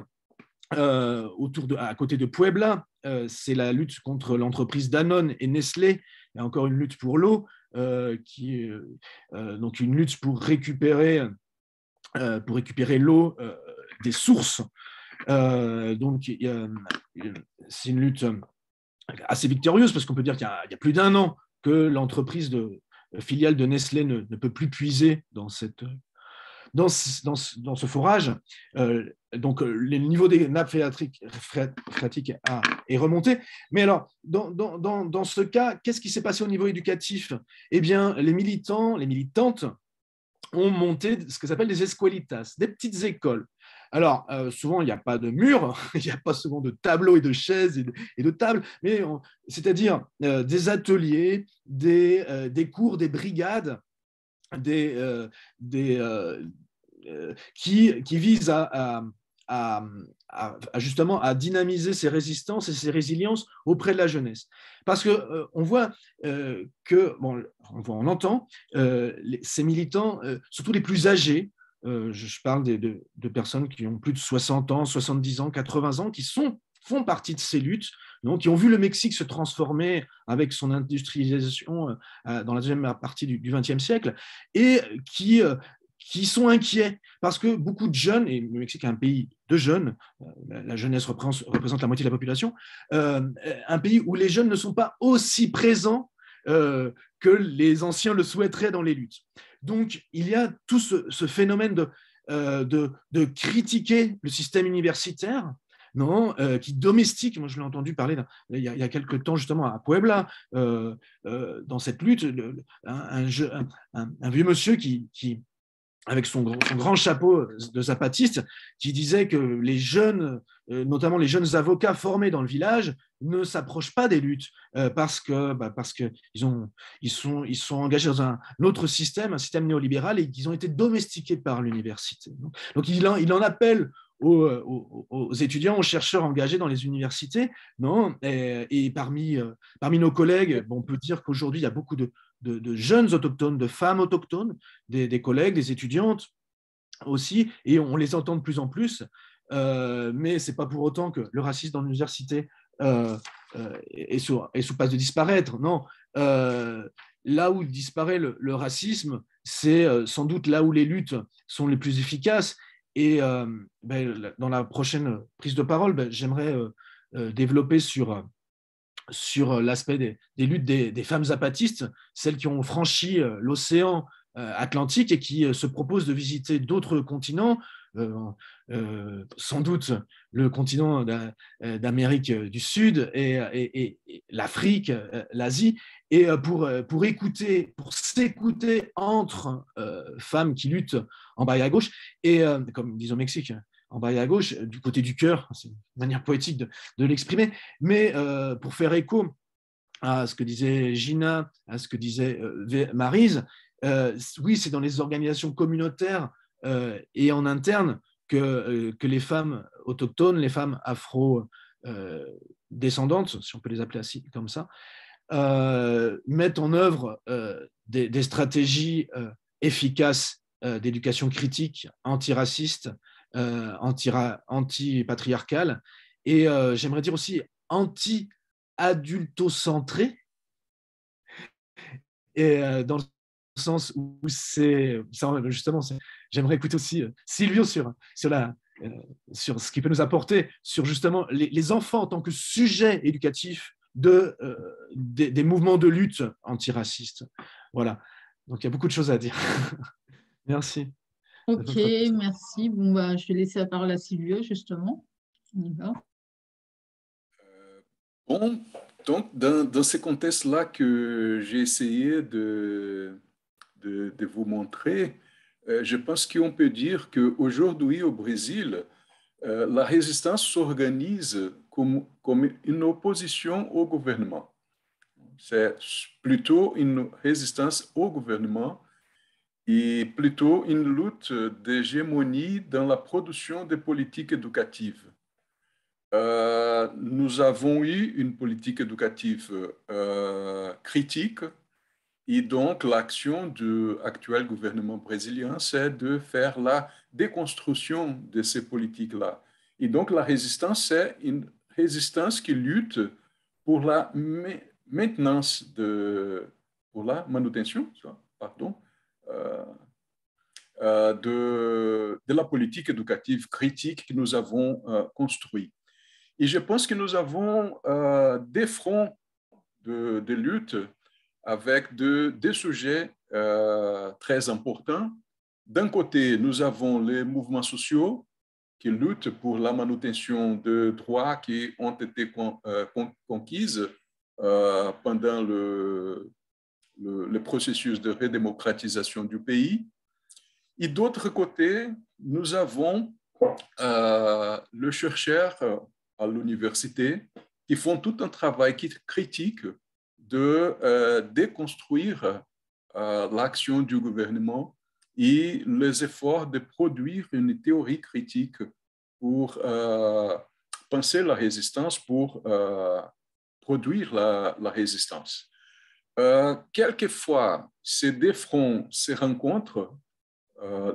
à côté de Puebla, c'est la lutte contre l'entreprise Danone et Nestlé. Il y a encore une lutte pour l'eau, donc une lutte pour récupérer l'eau des sources. Donc, c'est une lutte assez victorieuse, parce qu'on peut dire qu'il y a plus d'1 an que l'entreprise filiale de Nestlé ne peut plus puiser dans dans ce forage, donc le niveau des nappes phréatiques est remonté. Mais alors, dans ce cas, qu'est-ce qui s'est passé au niveau éducatif? Eh bien, les militants, les militantes ont monté ce que s'appelle des escuelitas, des petites écoles. Alors, souvent, il n'y a pas de mur, il n'y a pas souvent de tableaux et de chaises et de tables, mais c'est-à-dire des ateliers, des cours, des brigades, qui visent justement à dynamiser ces résistances et ces résiliences auprès de la jeunesse. Parce que on voit on entend ces militants, surtout les plus âgés, je parle de personnes qui ont plus de 60 ans, 70 ans, 80 ans, qui font partie de ces luttes, donc, qui ont vu le Mexique se transformer avec son industrialisation dans la deuxième partie du XXe siècle, et qui sont inquiets parce que beaucoup de jeunes, et le Mexique est un pays de jeunes, la jeunesse représente la moitié de la population, un pays où les jeunes ne sont pas aussi présents que les anciens le souhaiteraient dans les luttes. Donc, il y a tout ce phénomène de critiquer le système universitaire, qui domestique. Moi, je l'ai entendu parler il y a quelques temps justement à Puebla, dans cette lutte, un vieux monsieur qui avec son grand chapeau de zapatiste, qui disait que les jeunes, notamment les jeunes avocats formés dans le village, ne s'approchent pas des luttes parce qu'ils sont engagés dans un autre système, un système néolibéral, et qu'ils ont été domestiqués par l'université. Donc, il en appelle aux étudiants, aux chercheurs engagés dans les universités, et parmi nos collègues, on peut dire qu'aujourd'hui, il y a beaucoup de jeunes autochtones, de femmes autochtones, des collègues, des étudiantes aussi, et on les entend de plus en plus, mais ce n'est pas pour autant que le racisme dans l'université est sous passe de disparaître. Non, là où disparaît le racisme, c'est sans doute là où les luttes sont les plus efficaces. Et dans la prochaine prise de parole, j'aimerais développer sur l'aspect des luttes des femmes zapatistes, celles qui ont franchi l'océan Atlantique et qui se proposent de visiter d'autres continents, sans doute le continent d'Amérique du Sud et l'Afrique, l'Asie, et pour s'écouter entre femmes qui luttent en bas et à gauche, et comme disent au Mexique, en bas et à gauche, du côté du cœur, c'est une manière poétique de l'exprimer, mais pour faire écho à ce que disait Gina, à ce que disait Maryse, oui, c'est dans les organisations communautaires et en interne que les femmes autochtones, les femmes afro-descendantes, si on peut les appeler ainsi, comme ça, mettent en œuvre des stratégies efficaces d'éducation critique, antiraciste, anti-patriarcale, et j'aimerais dire aussi anti-adultocentré, et dans le sens où c'est justement, j'aimerais écouter aussi Silvio sur ce qu'il peut nous apporter sur justement les enfants en tant que sujet éducatif des mouvements de lutte antiracistes. Voilà, donc il y a beaucoup de choses à dire. Merci. Ok, merci. Bon, je vais laisser la parole à Silvio, justement. On y va. Bon, donc dans ce contexte-là que j'ai essayé de vous montrer, je pense qu'on peut dire qu'aujourd'hui au Brésil, la résistance s'organise comme une opposition au gouvernement. C'est plutôt une résistance au gouvernement et plutôt une lutte d'hégémonie dans la production des politiques éducatives. Nous avons eu une politique éducative critique, et donc l'action du actuel gouvernement brésilien, c'est de faire la déconstruction de ces politiques-là. Et donc la résistance, c'est une résistance qui lutte pour la maintenance pour la manutention, pardon, de la politique éducative critique que nous avons construite. Et je pense que nous avons des fronts de lutte avec des sujets très importants. D'un côté, nous avons les mouvements sociaux qui luttent pour la manutention de droits qui ont été conquises pendant le processus de redémocratisation du pays. Et d'autre côté, nous avons les chercheurs à l'université qui font tout un travail critique de déconstruire l'action du gouvernement et les efforts de produire une théorie critique pour penser la résistance, pour produire la résistance. Quelquefois, ces deux fronts se rencontrent,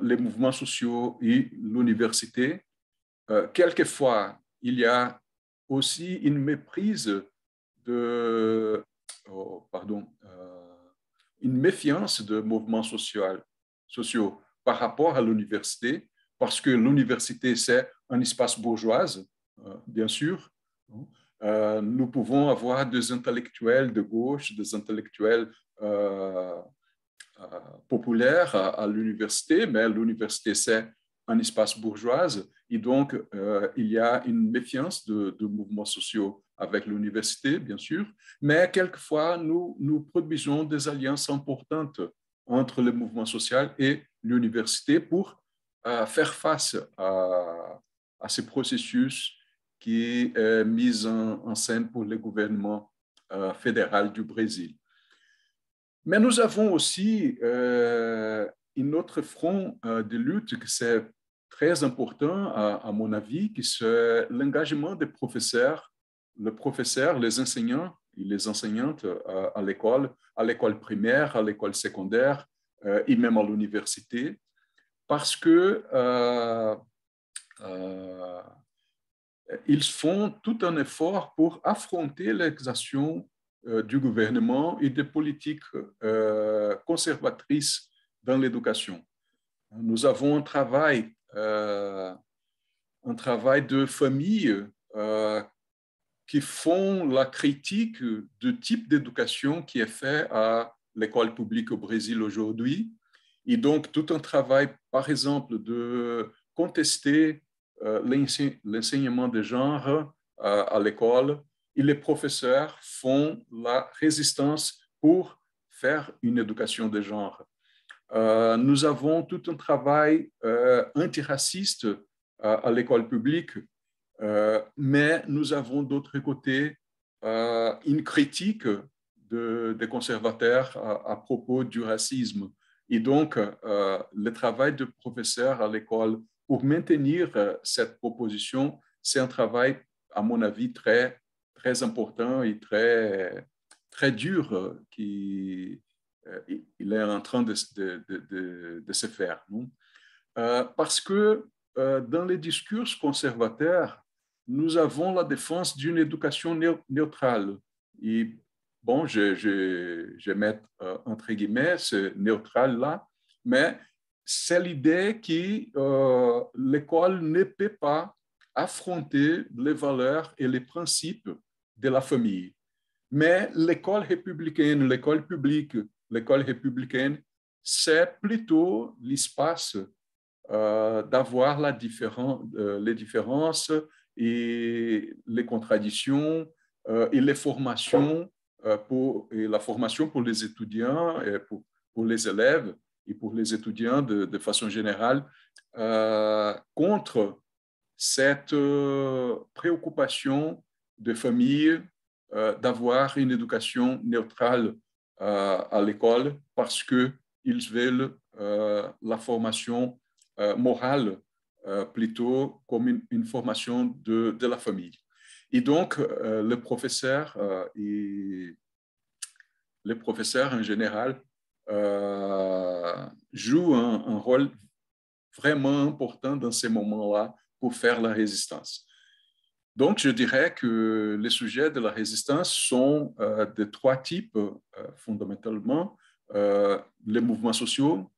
les mouvements sociaux et l'université. Quelquefois, il y a aussi une méprise une méfiance de mouvements sociaux par rapport à l'université, parce que l'université, c'est un espace bourgeois, bien sûr. Nous pouvons avoir des intellectuels de gauche, des intellectuels populaires à l'université, mais l'université, c'est un espace bourgeois, et donc il y a une méfiance de mouvements sociaux avec l'université, bien sûr, mais quelquefois, nous produisons des alliances importantes entre le mouvement social et l'université pour faire face à ce processus qui est mis en scène pour le gouvernement fédéral du Brésil. Mais nous avons aussi un autre front de lutte qui c'est très important, à mon avis, qui c'est l'engagement des professeurs, les enseignants et les enseignantes à l'école primaire, à l'école secondaire et même à l'université, parce que ils font tout un effort pour affronter l'exaction du gouvernement et des politiques conservatrices dans l'éducation. Nous avons un travail de famille qui font la critique du type d'éducation qui est fait à l'école publique au Brésil aujourd'hui. Et donc, tout un travail, par exemple, de contester l'enseignement de genre à l'école, et les professeurs font la résistance pour faire une éducation de genre. Nous avons tout un travail antiraciste à l'école publique, mais nous avons d'autre côté une critique des conservateurs à propos du racisme. Et donc, le travail de professeur à l'école pour maintenir cette proposition, c'est un travail, à mon avis, très, très important et très, très dur qui il est en train de se faire. Non? Parce que dans les discours conservateurs, nous avons la défense d'une éducation neutrale. Et bon, je mets entre guillemets ce neutral-là, mais c'est l'idée que l'école ne peut pas affronter les valeurs et les principes de la famille. Mais l'école républicaine, l'école publique, l'école républicaine, c'est plutôt l'espace d'avoir les différences et les contradictions et les formations et la formation pour les étudiants, et pour les élèves et pour les étudiants de façon générale contre cette préoccupation de famille d'avoir une éducation neutrale à l'école parce qu'ils veulent la formation morale plutôt comme une formation de la famille. Et donc, les professeurs en général jouent un rôle vraiment important dans ces moments-là pour faire la résistance. Donc, je dirais que les sujets de la résistance sont de trois types, fondamentalement, les mouvements sociaux,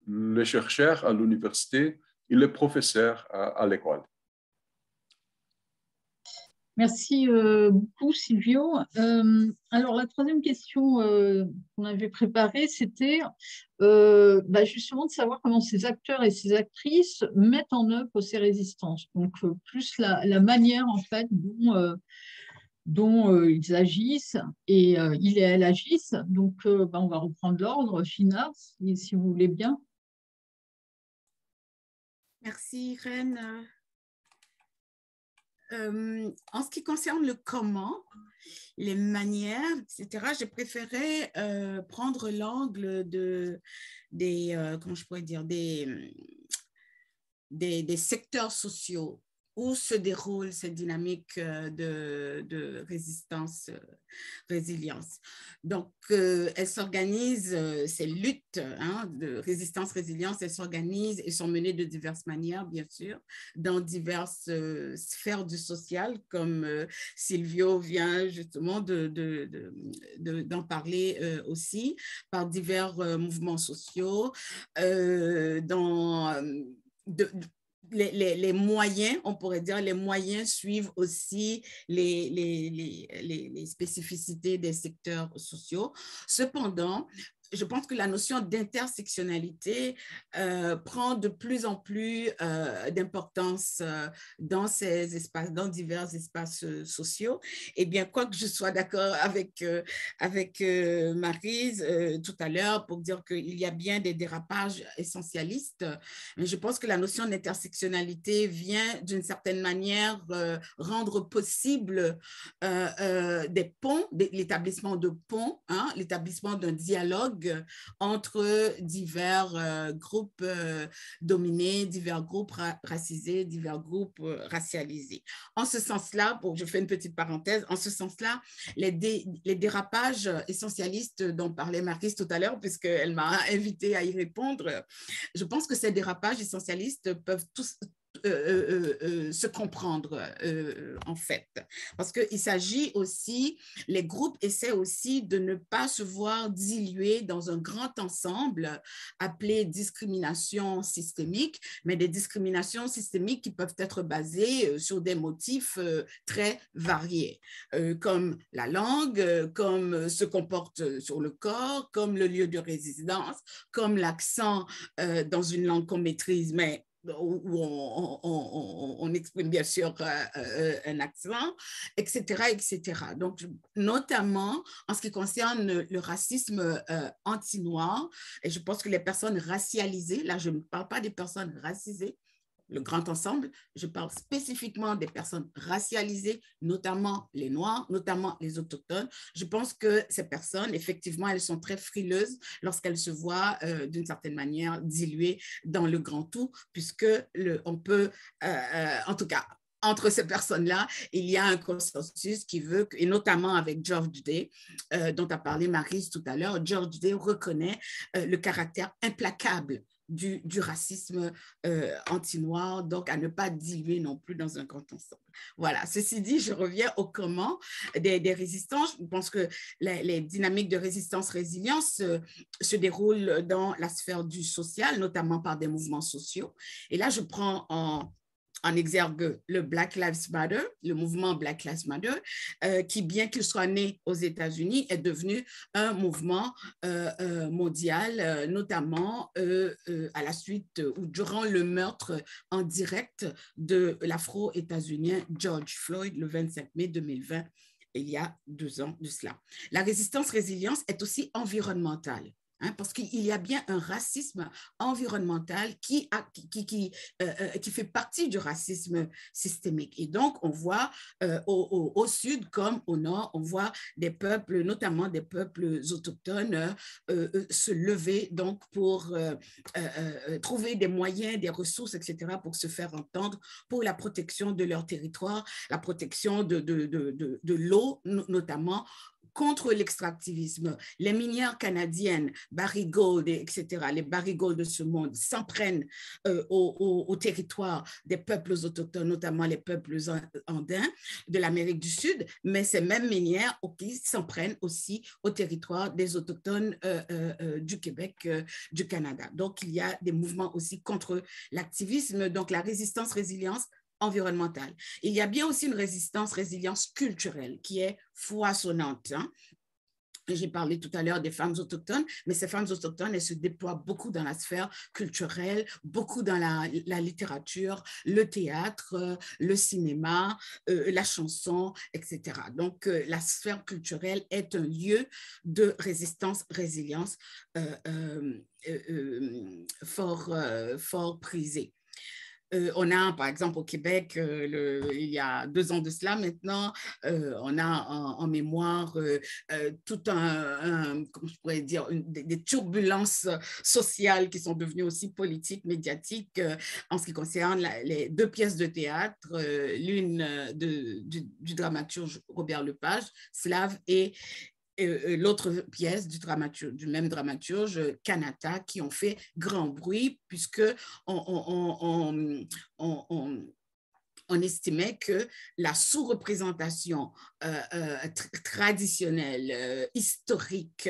les chercheurs à l'université et les professeurs à l'école. Merci beaucoup, Silvio. Alors, la troisième question qu'on avait préparée, c'était justement de savoir comment ces acteurs et ces actrices mettent en œuvre ces résistances. Donc, plus la manière, en fait, dont ils agissent et ils et elles agissent. Donc, on va reprendre l'ordre, Fina, si vous voulez bien. Merci, Reine. En ce qui concerne le comment, les manières, etc., j'ai préféré prendre l'angle comment je pourrais dire, des secteurs sociaux où se déroule cette dynamique de résistance, résilience. Donc, elles s'organisent, ces luttes de résistance, résilience, elles s'organisent et sont menées de diverses manières, bien sûr, dans diverses sphères du social, comme Silvio vient justement d'en parler aussi, par divers mouvements sociaux, les moyens, on pourrait dire, les moyens suivent aussi les spécificités des secteurs sociaux. Cependant, je pense que la notion d'intersectionnalité prend de plus en plus d'importance dans ces espaces, dans divers espaces sociaux. Et bien, quoique je sois d'accord avec Maryse tout à l'heure pour dire qu'il y a bien des dérapages essentialistes, mais je pense que la notion d'intersectionnalité vient d'une certaine manière rendre possible des ponts, l'établissement de ponts, l'établissement d'un dialogue entre divers groupes dominés, divers groupes racisés, divers groupes racialisés. En ce sens-là, je fais une petite parenthèse, en ce sens-là, les dérapages essentialistes dont parlait Maryse tout à l'heure, puisqu'elle m'a invité à y répondre, je pense que ces dérapages essentialistes peuvent tous se comprendre en fait. Parce qu'il s'agit aussi, les groupes essaient aussi de ne pas se voir dilués dans un grand ensemble appelé discrimination systémique, mais des discriminations systémiques qui peuvent être basées sur des motifs très variés, comme la langue, comme ce qu'on porte sur le corps, comme le lieu de résidence, comme l'accent dans une langue qu'on maîtrise, mais où on exprime bien sûr un accent, etc., etc. Donc, notamment en ce qui concerne le racisme anti-noir, et je pense que les personnes racialisées, là je ne parle pas des personnes racisées, le grand ensemble, je parle spécifiquement des personnes racialisées, notamment les Noirs, notamment les Autochtones. Je pense que ces personnes, effectivement, elles sont très frileuses lorsqu'elles se voient d'une certaine manière diluées dans le grand tout, puisque on peut, en tout cas, entre ces personnes-là, il y a un consensus qui veut, et notamment avec George Day, dont a parlé Maryse tout à l'heure, George Day reconnaît le caractère implacable du racisme anti-noir, donc à ne pas diluer non plus dans un grand ensemble. Voilà, ceci dit, je reviens au comment des résistances. Je pense que les dynamiques de résistance-résilience se déroulent dans la sphère du social, notamment par des mouvements sociaux. Et là, je prends en exergue le Black Lives Matter, le mouvement Black Lives Matter, qui, bien qu'il soit né aux États-Unis, est devenu un mouvement mondial, notamment à la suite ou durant le meurtre en direct de l'Afro-États-Unien George Floyd le 25 mai 2020, il y a 2 ans de cela. La résistance-résilience est aussi environnementale. Parce qu'il y a bien un racisme environnemental qui fait partie du racisme systémique. Et donc, on voit au sud comme au nord, on voit des peuples, notamment des peuples autochtones, se lever donc pour trouver des moyens, des ressources, etc., pour se faire entendre, pour la protection de leur territoire, la protection de l'eau, notamment, contre l'extractivisme. Les minières canadiennes, Barry Gold, etc., les Barry Gold de ce monde s'en prennent au territoire des peuples autochtones, notamment les peuples andins de l'Amérique du Sud, mais ces mêmes minières s'en prennent aussi au territoire des autochtones du Québec, du Canada. Donc, il y a des mouvements aussi contre l'activisme. Donc, la résistance-résilience environnementale. Il y a bien aussi une résilience culturelle qui est foisonnante. Hein. J'ai parlé tout à l'heure des femmes autochtones, mais ces femmes autochtones, elles se déploient beaucoup dans la sphère culturelle, beaucoup dans la littérature, le théâtre, le cinéma, la chanson, etc. Donc, la sphère culturelle est un lieu de résistance, résilience fort prisé. On a, par exemple, au Québec, il y a 2 ans de cela maintenant, on a en mémoire tout comment je pourrais dire, des turbulences sociales qui sont devenues aussi politiques, médiatiques, en ce qui concerne les 2 pièces de théâtre, l'une du dramaturge Robert Lepage, Slave, et l'autre pièce du même dramaturge, Kanata, qui ont fait grand bruit puisque on estimait que la sous-représentation traditionnelle, historique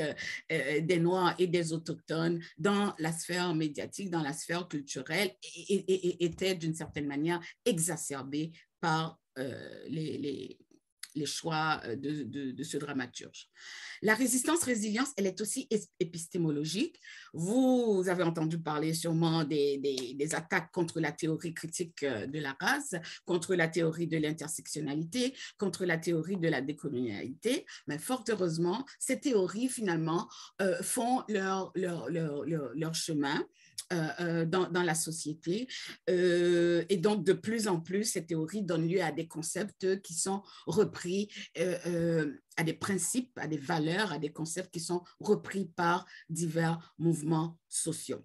des Noirs et des Autochtones dans la sphère médiatique, dans la sphère culturelle, était d'une certaine manière exacerbée par les choix de ce dramaturge. La résistance-résilience, elle est aussi épistémologique. Vous avez entendu parler sûrement des attaques contre la théorie critique de la race, contre la théorie de l'intersectionnalité, contre la théorie de la décolonialité, mais fort heureusement, ces théories, finalement, font leur chemin dans la société. Et donc, de plus en plus, ces théories donnent lieu à des concepts qui sont repris, à des principes, à des valeurs, à des concepts qui sont repris par divers mouvements sociaux.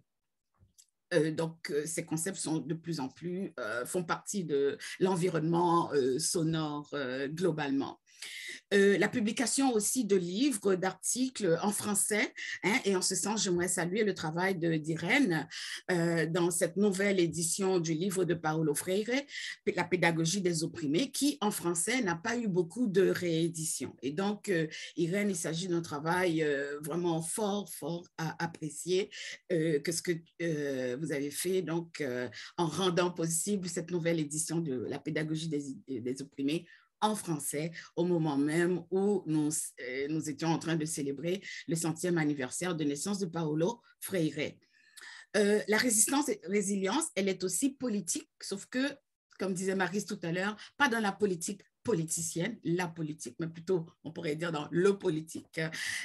Donc, ces concepts sont de plus en plus, font partie de l'environnement sonore globalement. La publication aussi de livres, d'articles en français, hein, et en ce sens, j'aimerais saluer le travail d'Irène dans cette nouvelle édition du livre de Paulo Freire, La pédagogie des opprimés, qui en français n'a pas eu beaucoup de rééditions. Et donc, Irène, il s'agit d'un travail vraiment fort apprécié que ce que vous avez fait donc, en rendant possible cette nouvelle édition de La pédagogie des opprimés en français, au moment même où nous étions en train de célébrer le 100e anniversaire de naissance de Paulo Freire. La résilience, elle est aussi politique, sauf que, comme disait Maryse tout à l'heure, pas dans la politique politicienne, la politique, mais plutôt, on pourrait dire dans le politique.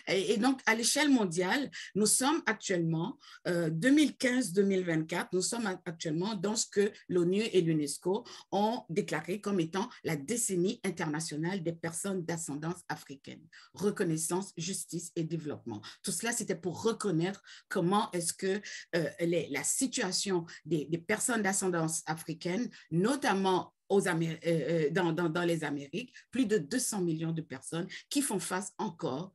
Et donc, à l'échelle mondiale, nous sommes actuellement, 2015-2024, nous sommes actuellement dans ce que l'ONU et l'UNESCO ont déclaré comme étant la décennie internationale des personnes d'ascendance africaine. Reconnaissance, justice et développement. Tout cela, c'était pour reconnaître comment est-ce que la situation des personnes d'ascendance africaine, notamment dans les Amériques, plus de 200 millions de personnes qui font face encore,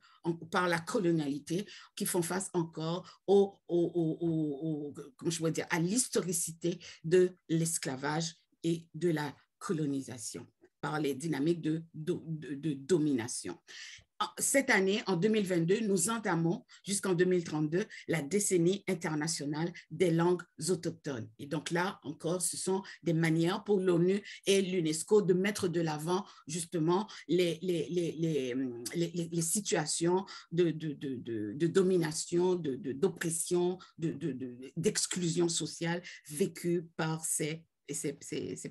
par la colonialité, qui font face encore comment je pourrais dire, à l'historicité de l'esclavage et de la colonisation par les dynamiques de domination. Cette année, en 2022, nous entamons jusqu'en 2032 la décennie internationale des langues autochtones. Et donc là, encore, ce sont des manières pour l'ONU et l'UNESCO de mettre de l'avant justement les situations de domination, d'oppression, d'exclusion sociale vécues par ces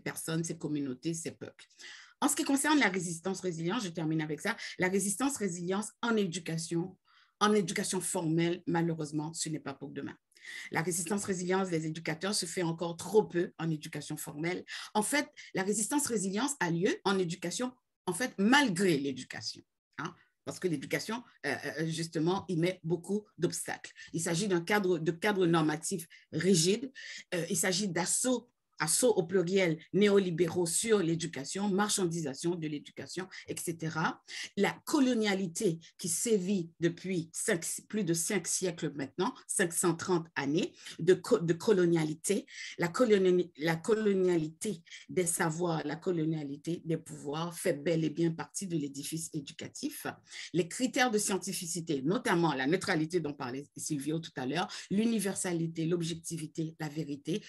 personnes, ces communautés, ces peuples. En ce qui concerne la résistance-résilience, je termine avec ça, la résistance-résilience en éducation formelle, malheureusement, ce n'est pas pour demain. La résistance-résilience des éducateurs se fait encore trop peu en éducation formelle. En fait, la résistance-résilience a lieu en éducation, en fait, malgré l'éducation. Hein? Parce que l'éducation, justement, y met beaucoup d'obstacles. Il s'agit d'un cadre normatif rigide. Il s'agit assauts au pluriel néolibéraux sur l'éducation, marchandisation de l'éducation, etc. La colonialité qui sévit depuis plus de 5 siècles maintenant, 530 années de colonialité, la colonialité des savoirs, la colonialité des pouvoirs fait bel et bien partie de l'édifice éducatif. Les critères de scientificité, notamment la neutralité dont parlait Silvio tout à l'heure, l'universalité, l'objectivité, la vérité,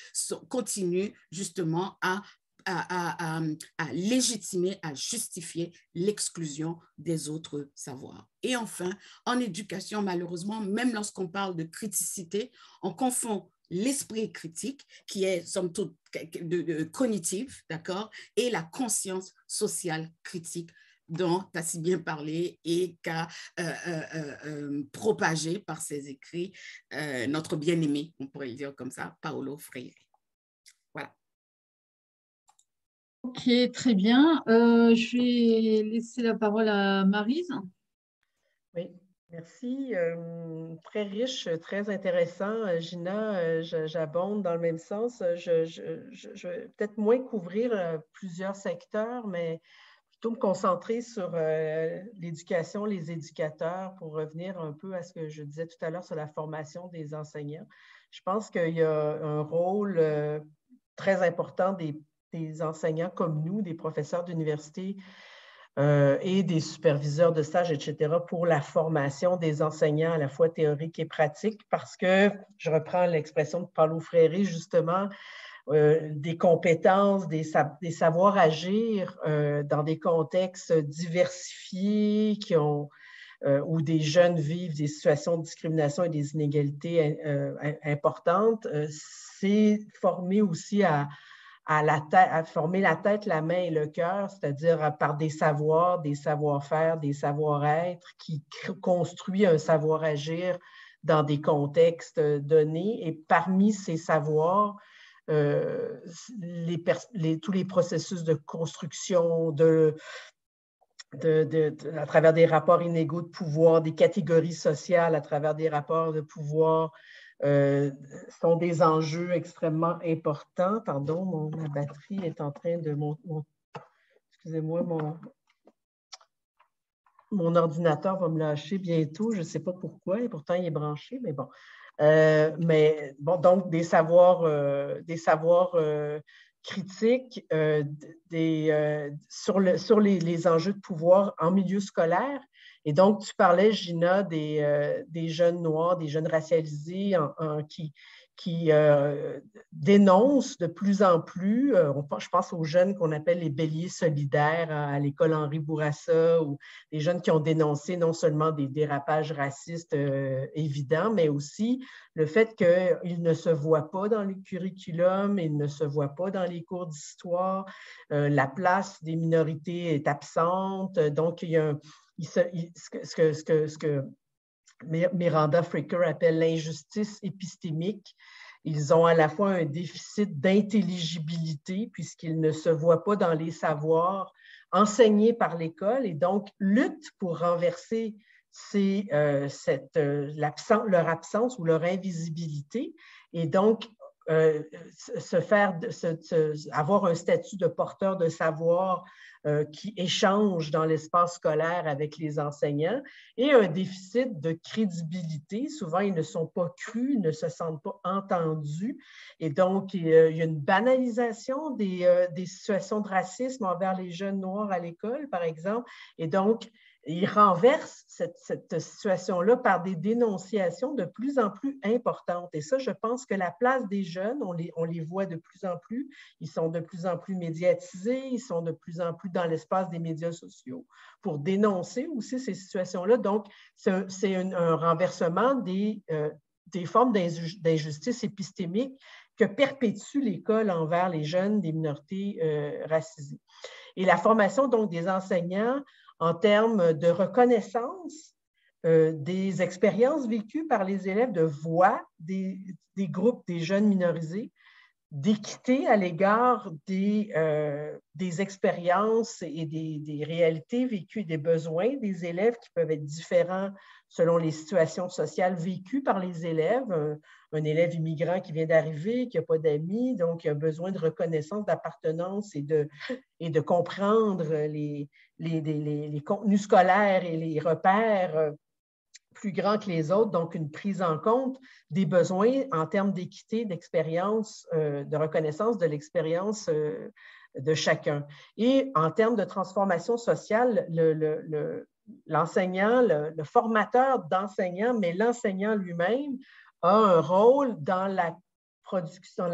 continuent justement à à légitimer, à justifier l'exclusion des autres savoirs. Et enfin, en éducation, malheureusement, même lorsqu'on parle de criticité, on confond l'esprit critique, qui est somme toute cognitif, d'accord, et la conscience sociale critique dont tu as si bien parlé et qu'a propagé par ses écrits notre bien-aimé, on pourrait le dire comme ça, Paulo Freire. Voilà. Ok, très bien. Je vais laisser la parole à Maryse. Oui, merci. Très riche, très intéressant. Gina, j'abonde dans le même sens. Je vais peut-être moins couvrir plusieurs secteurs, mais plutôt me concentrer sur l'éducation, les éducateurs, pour revenir un peu à ce que je disais tout à l'heure sur la formation des enseignants. Je pense qu'il y a un rôle très important des enseignants comme nous, des professeurs d'université et des superviseurs de stage, etc., pour la formation des enseignants à la fois théorique et pratique, parce que, je reprends l'expression de Paulo Freire, justement, des compétences, des savoirs agir dans des contextes diversifiés où des jeunes vivent des situations de discrimination et des inégalités importantes. C'est former aussi à former la tête, la main et le cœur, c'est-à-dire par des savoirs, des savoir-faire, des savoir-être qui construit un savoir-agir dans des contextes donnés. Et parmi ces savoirs, tous les processus de construction, à travers des rapports inégaux de pouvoir, des catégories sociales, à travers des rapports de pouvoir, sont des enjeux extrêmement importants. Pardon, ma batterie est en train de... Excusez-moi, mon ordinateur va me lâcher bientôt. Je ne sais pas pourquoi, et pourtant il est branché, mais bon. Donc des savoirs critiques sur les enjeux de pouvoir en milieu scolaire. Et donc, tu parlais, Gina, des jeunes noirs, des jeunes racialisés qui dénoncent de plus en plus, je pense aux jeunes qu'on appelle les béliers solidaires à l'école Henri Bourassa, ou des jeunes qui ont dénoncé non seulement des dérapages racistes évidents, mais aussi le fait qu'ils ne se voient pas dans le curriculum, ils ne se voient pas dans les cours d'histoire, la place des minorités est absente, donc il y a ce que Miranda Fricker appelle l'injustice épistémique. Ils ont à la fois un déficit d'intelligibilité puisqu'ils ne se voient pas dans les savoirs enseignés par l'école et donc luttent pour renverser leur absence ou leur invisibilité et donc avoir un statut de porteur de savoir qui échangent dans l'espace scolaire avec les enseignants et un déficit de crédibilité. Souvent, ils ne sont pas crus, ils ne se sentent pas entendus. Et donc, il y a une banalisation des situations de racisme envers les jeunes noirs à l'école, par exemple. Et donc, ils renversent cette situation-là par des dénonciations de plus en plus importantes. Et ça, je pense que la place des jeunes, on les voit de plus en plus, ils sont de plus en plus médiatisés, ils sont de plus en plus dans l'espace des médias sociaux pour dénoncer aussi ces situations-là. Donc, c'est un renversement des formes d'injustice épistémique que perpétue l'école envers les jeunes des minorités racisées. Et la formation donc des enseignants en termes de reconnaissance des expériences vécues par les élèves, de voix des groupes, des jeunes minorisés, d'équité à l'égard des expériences et des réalités vécues, des besoins des élèves qui peuvent être différents selon les situations sociales vécues par les élèves. Un élève immigrant qui vient d'arriver, qui n'a pas d'amis, donc il a besoin de reconnaissance, d'appartenance et de comprendre les contenus scolaires et les repères plus grands que les autres, donc une prise en compte des besoins en termes d'équité, d'expérience, de reconnaissance de l'expérience de chacun. Et en termes de transformation sociale, l'enseignant, le formateur d'enseignants, mais l'enseignant lui-même a un rôle dans la production,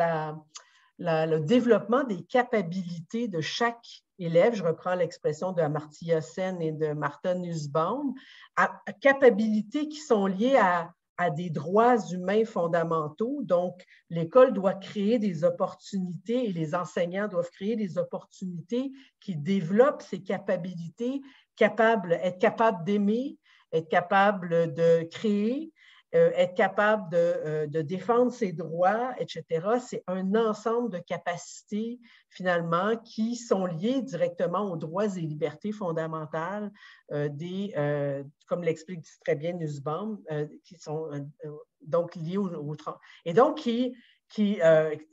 le développement des capacités de chaque élève, je reprends l'expression de Amartya Sen et de Martha Nussbaum, à capacités qui sont liées à des droits humains fondamentaux. Donc, l'école doit créer des opportunités et les enseignants doivent créer des opportunités qui développent ces capacités, être capable d'aimer, être capable de créer, être capable de défendre ses droits, etc. C'est un ensemble de capacités, finalement, qui sont liées directement aux droits et libertés fondamentales comme l'explique très bien Nussbaum, qui sont donc liées et donc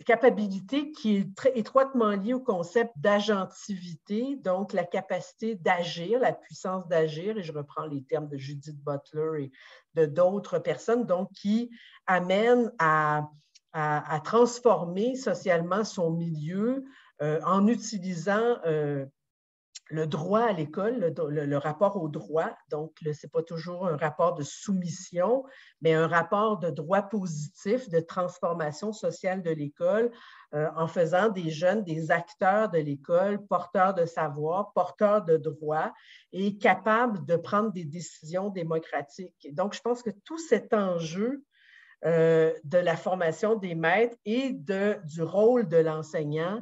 capacité qui est très étroitement liée au concept d'agentivité, donc la capacité d'agir, la puissance d'agir, et je reprends les termes de Judith Butler et de d'autres personnes, donc qui amènent à transformer socialement son milieu en utilisant le droit à l'école, le rapport au droit. Donc, ce n'est pas toujours un rapport de soumission, mais un rapport de droit positif, de transformation sociale de l'école, en faisant des jeunes des acteurs de l'école, porteurs de savoir, porteurs de droits et capables de prendre des décisions démocratiques. Donc, je pense que tout cet enjeu de la formation des maîtres et du rôle de l'enseignant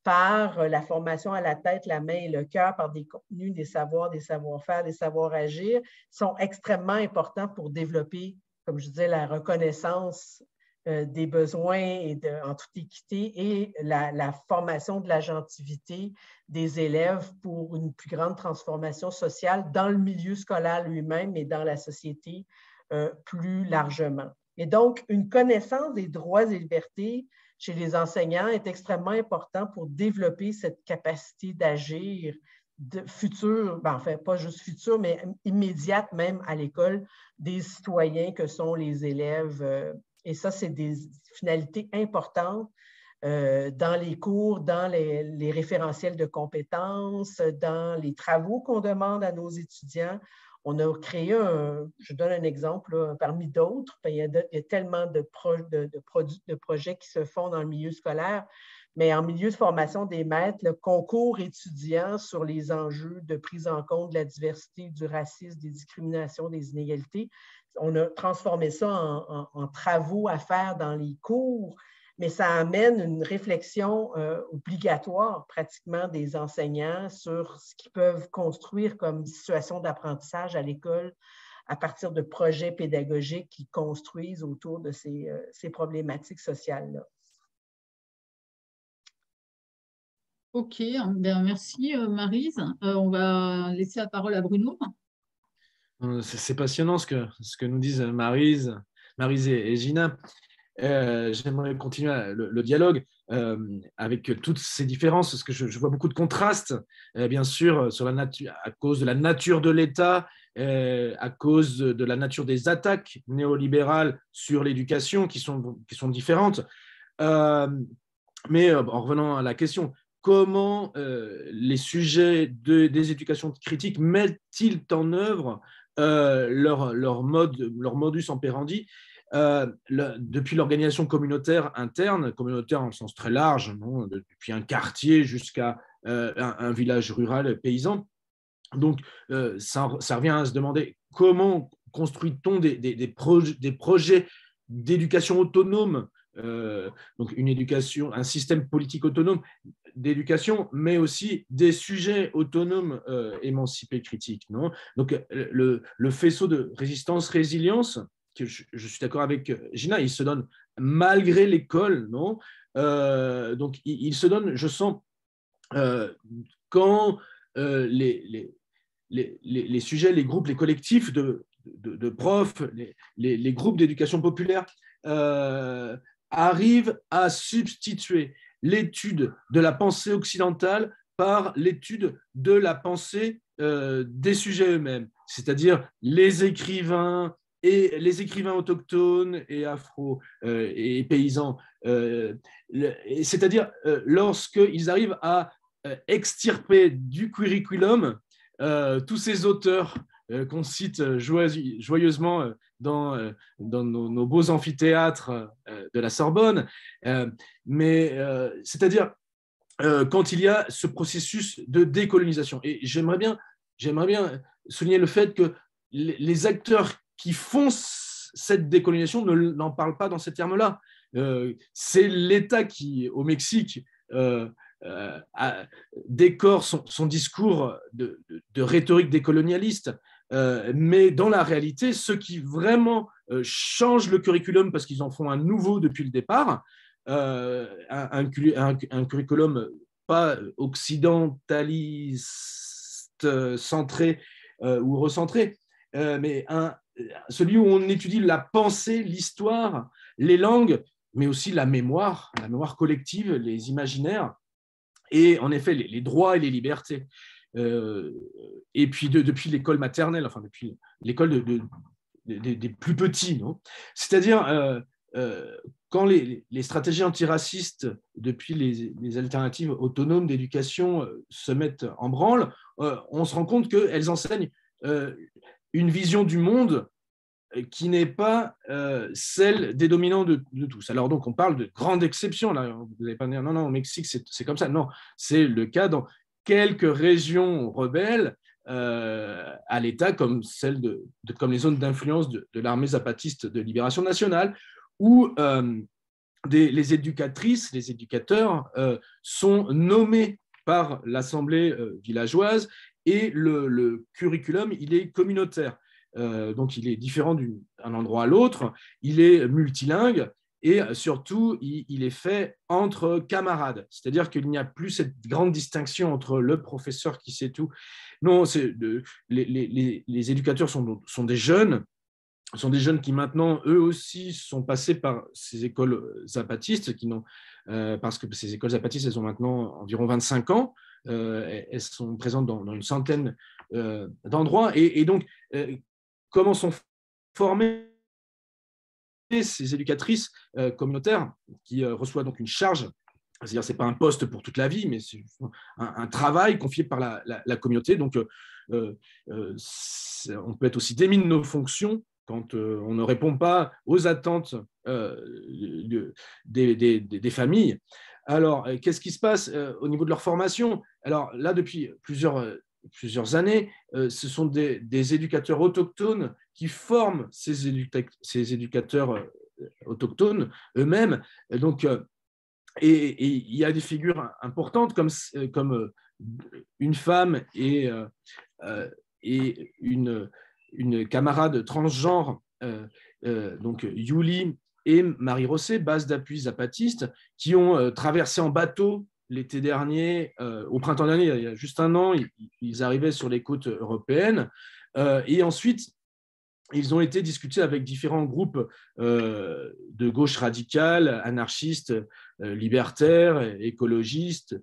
par la formation à la tête, la main et le cœur, par des contenus, des savoirs, des savoir-faire, des savoir-agir, sont extrêmement importants pour développer, comme je disais, la reconnaissance des besoins et en toute équité et la formation de l'agentivité des élèves pour une plus grande transformation sociale dans le milieu scolaire lui-même et dans la société plus largement. Et donc, une connaissance des droits et libertés chez les enseignants est extrêmement important pour développer cette capacité d'agir future, enfin pas juste future, mais immédiate même à l'école des citoyens que sont les élèves. Et ça, c'est des finalités importantes dans les cours, dans les référentiels de compétences, dans les travaux qu'on demande à nos étudiants. On a créé je donne un exemple là, parmi d'autres, il y a tellement de projets qui se font dans le milieu scolaire, mais en milieu de formation des maîtres, le concours étudiant sur les enjeux de prise en compte de la diversité, du racisme, des discriminations, des inégalités, on a transformé ça en travaux à faire dans les cours, mais ça amène une réflexion obligatoire pratiquement des enseignants sur ce qu'ils peuvent construire comme situation d'apprentissage à l'école à partir de projets pédagogiques qui construisent autour de ces problématiques sociales-là. OK, bien, merci Maryse. On va laisser la parole à Bruno. C'est passionnant ce que nous disent Maryse et Gina. J'aimerais continuer le dialogue avec toutes ces différences, parce que je vois beaucoup de contrastes, bien sûr, à cause de la nature de l'État, à cause de la nature des attaques néolibérales sur l'éducation qui sont différentes. Mais en revenant à la question, comment les sujets des éducations critiques mettent-ils en œuvre leur modus operandi depuis l'organisation communautaire interne, communautaire en sens très large, non, depuis un quartier jusqu'à un village rural paysan. Donc, ça revient à se demander comment construit-on des projets d'éducation autonome, donc une éducation, un système politique autonome d'éducation, mais aussi des sujets autonomes émancipés critiques. Non, donc, le faisceau de résistance-résilience, que je suis d'accord avec Gina, il se donne malgré l'école, non, donc il se donne, je sens, quand les sujets, les groupes, les collectifs de profs, les groupes d'éducation populaire arrivent à substituer l'étude de la pensée occidentale par l'étude de la pensée des sujets eux-mêmes, c'est-à-dire les écrivains autochtones et afro et paysans, c'est-à-dire lorsqu'ils arrivent à extirper du curriculum tous ces auteurs qu'on cite joyeusement dans nos beaux amphithéâtres de la Sorbonne. Mais c'est-à-dire quand il y a ce processus de décolonisation. Et j'aimerais bien souligner le fait que les acteurs qui font cette décolonisation n'en parlent pas dans ces termes-là. C'est l'État qui, au Mexique, décore son discours de rhétorique décolonialiste, mais dans la réalité, ceux qui vraiment changent le curriculum parce qu'ils en font un nouveau depuis le départ, un curriculum pas occidentaliste centré ou recentré, mais celui où on étudie la pensée, l'histoire, les langues, mais aussi la mémoire collective, les imaginaires, et en effet les droits et les libertés. Et puis depuis l'école maternelle, enfin depuis l'école des plus petits, non ? C'est-à-dire quand les stratégies antiracistes depuis les alternatives autonomes d'éducation se mettent en branle, on se rend compte qu'elles enseignent une vision du monde qui n'est pas celle des dominants de tous. Alors donc on parle de grande exception, là. Vous n'allez pas dire non, au Mexique c'est comme ça. Non, c'est le cas dans quelques régions rebelles à l'État, comme comme les zones d'influence de l'armée zapatiste de libération nationale, où les éducatrices, les éducateurs sont nommés par l'assemblée villageoise, et le curriculum, il est communautaire. Donc, il est différent d'un endroit à l'autre, il est multilingue, et surtout, il est fait entre camarades. C'est-à-dire qu'il n'y a plus cette grande distinction entre le professeur qui sait tout. Non, les éducateurs sont des jeunes, qui maintenant, eux aussi, sont passés par ces écoles zapatistes, parce que ces écoles zapatistes, elles ont maintenant environ 25 ans, elles sont présentes dans une centaine d'endroits, et donc, comment sont formées ces éducatrices communautaires qui reçoivent donc une charge, c'est-à-dire ce n'est pas un poste pour toute la vie, mais c'est un travail confié par la communauté. Donc, on peut être aussi démis de nos fonctions quand on ne répond pas aux attentes des familles. Alors, qu'est-ce qui se passe au niveau de leur formation ? Alors là, depuis plusieurs années, ce sont des éducateurs autochtones qui forment ces éducateurs autochtones eux-mêmes. Donc, et il y a des figures importantes comme une femme et une camarade transgenre, donc Yuli et Marie Rossé, base d'appui zapatiste, qui ont traversé en bateau l'été dernier, au printemps dernier, il y a juste un an, ils arrivaient sur les côtes européennes, et ensuite, ils ont été discutés avec différents groupes de gauche radicale, anarchistes, libertaires, écologistes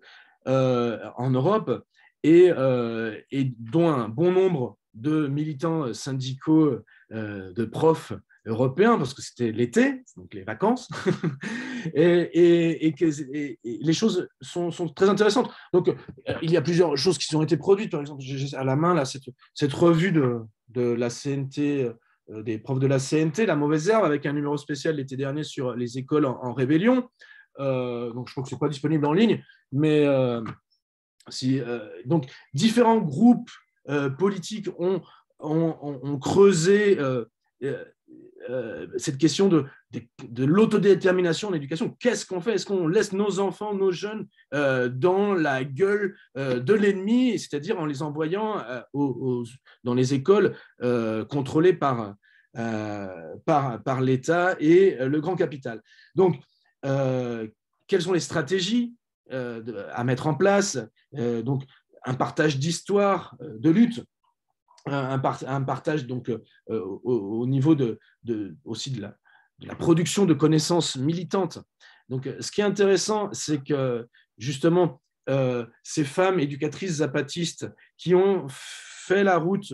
en Europe, et dont un bon nombre de militants syndicaux de profs européens, parce que c'était l'été, donc les vacances, et les choses sont très intéressantes. Donc, il y a plusieurs choses qui ont été produites. Par exemple, j'ai à la main là, cette revue de la CNT, des profs de la CNT, La Mauvaise Herbe, avec un numéro spécial l'été dernier sur les écoles en rébellion. Donc, je crois que ce n'est pas disponible en ligne, mais donc, différents groupes politiques ont creusé cette question de l'autodétermination en éducation. Qu'est-ce qu'on fait ? Est-ce qu'on laisse nos enfants, nos jeunes dans la gueule de l'ennemi, c'est-à-dire en les envoyant dans les écoles contrôlées par l'État et le grand capital. Donc, quelles sont les stratégies à mettre en place? Donc, un partage d'histoire, de lutte, un partage donc, au niveau aussi de la production de connaissances militantes. Donc, ce qui est intéressant, c'est que justement, ces femmes éducatrices zapatistes qui ont fait la route,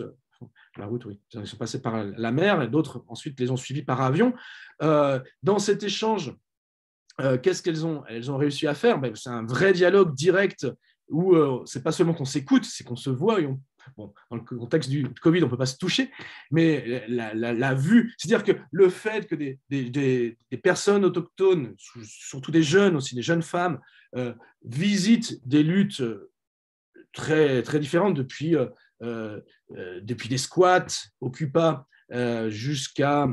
oui, ils sont passés par la mer, et d'autres ensuite les ont suivis par avion. Dans cet échange, qu'est-ce qu'elles ont réussi à faire? C'est un vrai dialogue direct où c'est pas seulement qu'on s'écoute, c'est qu'on se voit et bon, dans le contexte du Covid, on ne peut pas se toucher, mais la vue, c'est-à-dire que le fait que des personnes autochtones, surtout des jeunes aussi, des jeunes femmes, visitent des luttes très, très différentes depuis des squats, Occupy, jusqu'à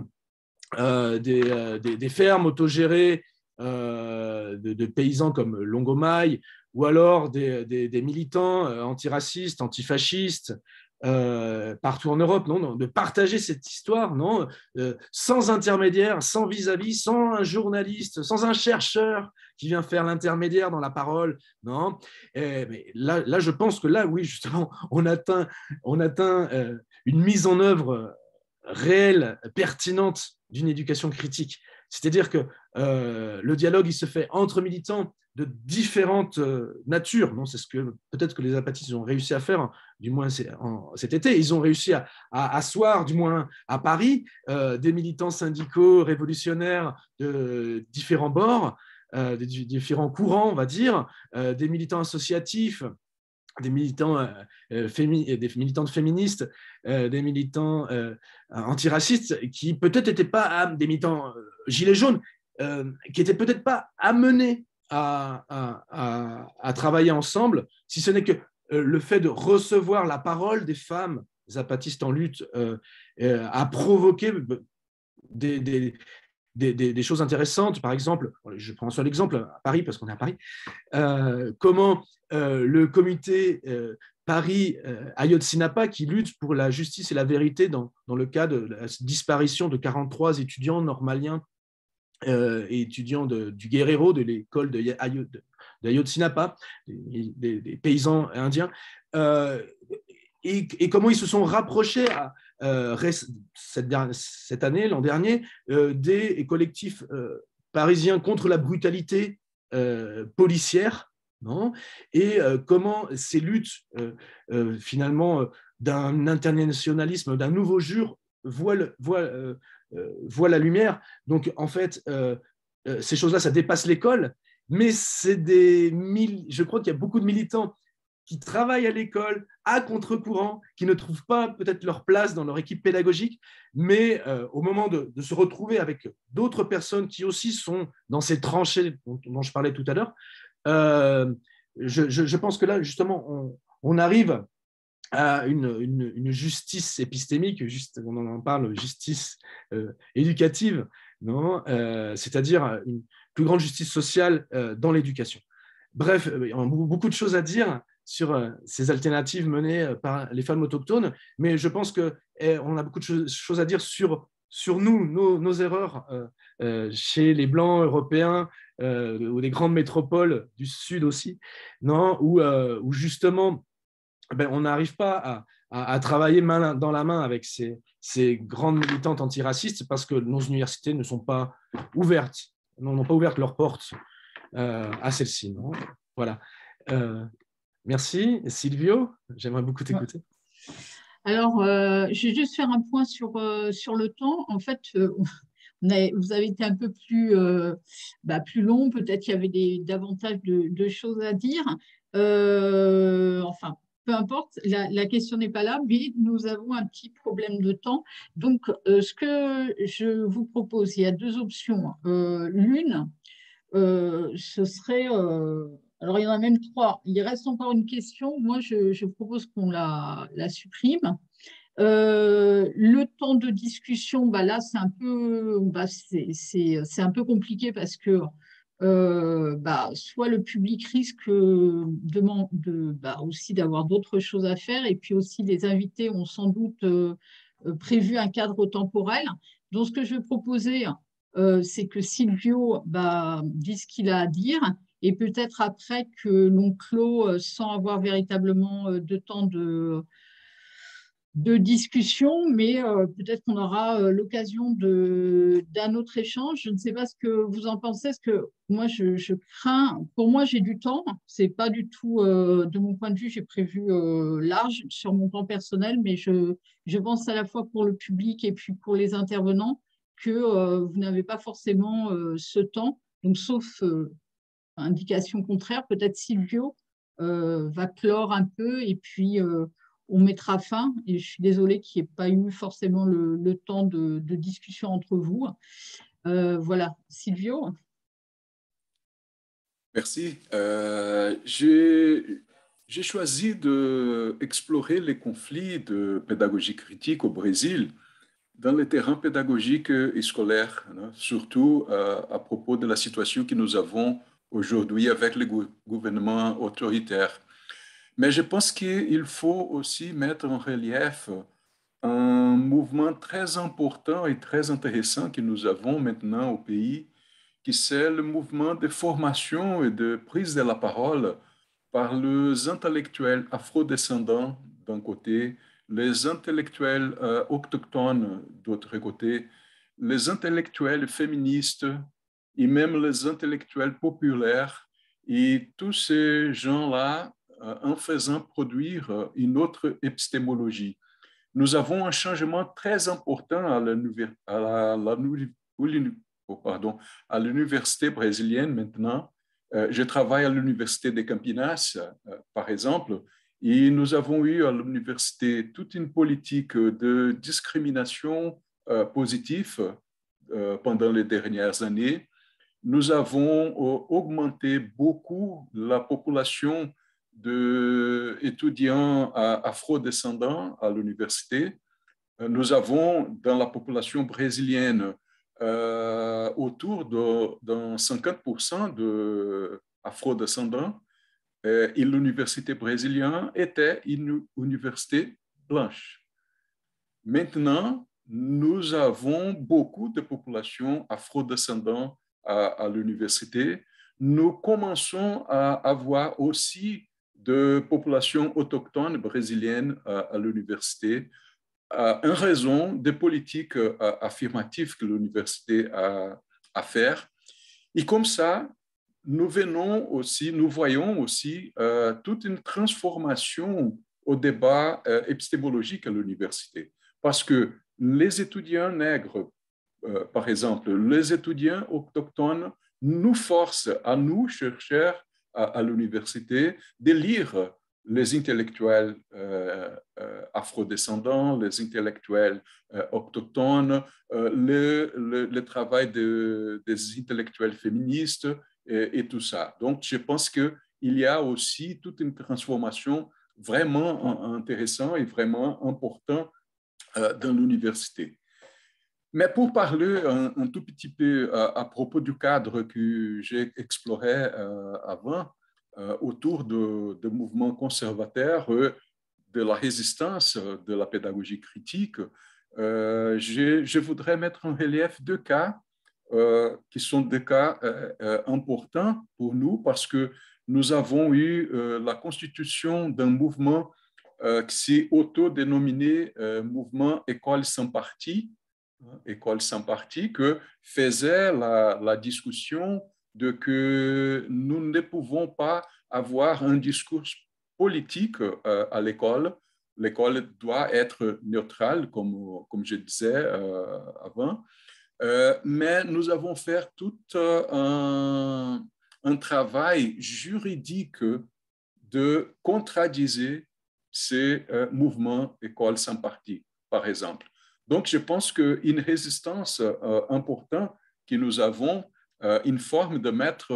des fermes autogérées de paysans comme Longomai, ou alors des militants antiracistes, antifascistes, partout en Europe, non, de partager cette histoire, non, sans intermédiaire, sans vis-à-vis, sans un journaliste, sans un chercheur qui vient faire l'intermédiaire dans la parole, non. Mais là, je pense que là, oui, justement, on atteint une mise en œuvre réelle, pertinente d'une éducation critique. C'est-à-dire que le dialogue, il se fait entre militants de différentes natures. Non, c'est ce que peut-être que les apatistes ont réussi à faire, du moins cet été. Ils ont réussi à asseoir, du moins à Paris, des militants syndicaux révolutionnaires de différents bords, des différents courants, on va dire, des militants associatifs, des militants féministes, des militants antiracistes, qui peut-être n'étaient pas des militants gilets jaunes, qui n'étaient peut-être pas amenés à travailler ensemble, si ce n'est que le fait de recevoir la parole des femmes zapatistes en lutte a provoqué des choses intéressantes. Par exemple, je prends un seul exemple à Paris, parce qu'on est à Paris, comment le comité Paris Ayotzinapa, qui lutte pour la justice et la vérité dans le cas de la disparition de 43 étudiants normaliens et étudiants du Guerrero, de l'école d'Ayotzinapa, des paysans indiens, et comment ils se sont rapprochés cette année, l'an dernier, des collectifs parisiens contre la brutalité policière, non, et comment ces luttes, finalement, d'un internationalisme, d'un nouveau jour, voient la lumière. Donc, en fait, ces choses-là, ça dépasse l'école, mais je crois qu'il y a beaucoup de militants qui travaillent à l'école, à contre-courant, qui ne trouvent pas peut-être leur place dans leur équipe pédagogique, mais au moment de se retrouver avec d'autres personnes qui aussi sont dans ces tranchées dont je parlais tout à l'heure, je pense que là, justement, on arrive à une justice épistémique, on en parle, justice éducative, non, c'est-à-dire une plus grande justice sociale dans l'éducation. Bref, il y a beaucoup de choses à dire sur ces alternatives menées par les femmes autochtones, mais je pense qu'on a beaucoup de choses à dire sur nous, nos erreurs chez les Blancs européens ou les grandes métropoles du Sud aussi, non, où justement, on n'arrive pas à travailler main dans la main avec ces grandes militantes antiracistes parce que nos universités ne sont pas ouvertes, n'ont pas ouvert leurs portes à celles-ci. Non, voilà. Merci. Silvio, j'aimerais beaucoup t'écouter. Alors, je vais juste faire un point sur le temps. En fait, vous avez été un peu plus long. Peut-être qu'il y avait davantage de choses à dire. Enfin, peu importe, la question n'est pas là, mais nous avons un petit problème de temps. Donc, ce que je vous propose, il y a deux options. L'une, ce serait... alors, il y en a même trois. Il reste encore une question. Moi, je propose qu'on la supprime. Le temps de discussion, là, c'est un peu compliqué parce que soit le public risque aussi d'avoir d'autres choses à faire, et puis aussi les invités ont sans doute prévu un cadre temporel. Donc, ce que je vais proposer, c'est que Silvio dise ce qu'il a à dire, et peut-être après que l'on clôt sans avoir véritablement de temps de discussion, mais peut-être qu'on aura l'occasion d'un autre échange. Je ne sais pas ce que vous en pensez, parce que moi, je crains, pour moi, j'ai du temps. C'est pas du tout, de mon point de vue, j'ai prévu large sur mon temps personnel, mais je pense à la fois pour le public et puis pour les intervenants que vous n'avez pas forcément ce temps. Donc, sauf indication contraire, peut-être Silvio va clore un peu, et puis on mettra fin. Et je suis désolée qu'il n'y ait pas eu forcément le temps de discussion entre vous. Voilà, Silvio. Merci. J'ai choisi d'explorer les conflits de pédagogie critique au Brésil dans les terrains pédagogiques et scolaires, hein, surtout à propos de la situation que nous avons aujourd'hui avec le gouvernement autoritaire. Mais je pense qu'il faut aussi mettre en relief un mouvement très important et très intéressant que nous avons maintenant au pays, qui c'est le mouvement de formation et de prise de la parole par les intellectuels afrodescendants d'un côté, les intellectuels autochtones d'autre côté, les intellectuels féministes et même les intellectuels populaires, et tous ces gens-là en faisant produire une autre épistémologie. Nous avons un changement très important à l'université brésilienne maintenant. Je travaille à l'université de Campinas, par exemple, et nous avons eu à l'université toute une politique de discrimination positive pendant les dernières années. Nous avons augmenté beaucoup la population d'étudiants afrodescendants à l'université. Nous avons dans la population brésilienne autour de 50% d'afrodescendants et l'université brésilienne était une université blanche. Maintenant, nous avons beaucoup de populations afrodescendantes à l'université. Nous commençons à avoir aussi de populations autochtones brésiliennes à l'université en raison des politiques affirmatives que l'université a à faire. Et comme ça, nous voyons aussi toute une transformation au débat épistémologique à l'université. Parce que les étudiants nègres, par exemple, les étudiants autochtones nous forcent à nous, chercheurs à l'université, de lire les intellectuels afrodescendants, les intellectuels autochtones, le travail des intellectuels féministes et tout ça. Donc, je pense qu'il y a aussi toute une transformation vraiment intéressante et vraiment importante dans l'université. Mais pour parler un tout petit peu à propos du cadre que j'ai exploré avant, autour de mouvements conservateurs, de la résistance de la pédagogie critique, je voudrais mettre en relief deux cas qui sont des cas importants pour nous parce que nous avons eu la constitution d'un mouvement qui s'est autodénominé mouvement École sans parti, que faisait la discussion de que nous ne pouvons pas avoir un discours politique à l'école. L'école doit être neutrale, comme je disais avant. Mais nous avons fait tout un travail juridique de contradire ces mouvements école sans parti, par exemple. Donc, je pense qu'une résistance importante que nous avons, une forme de mettre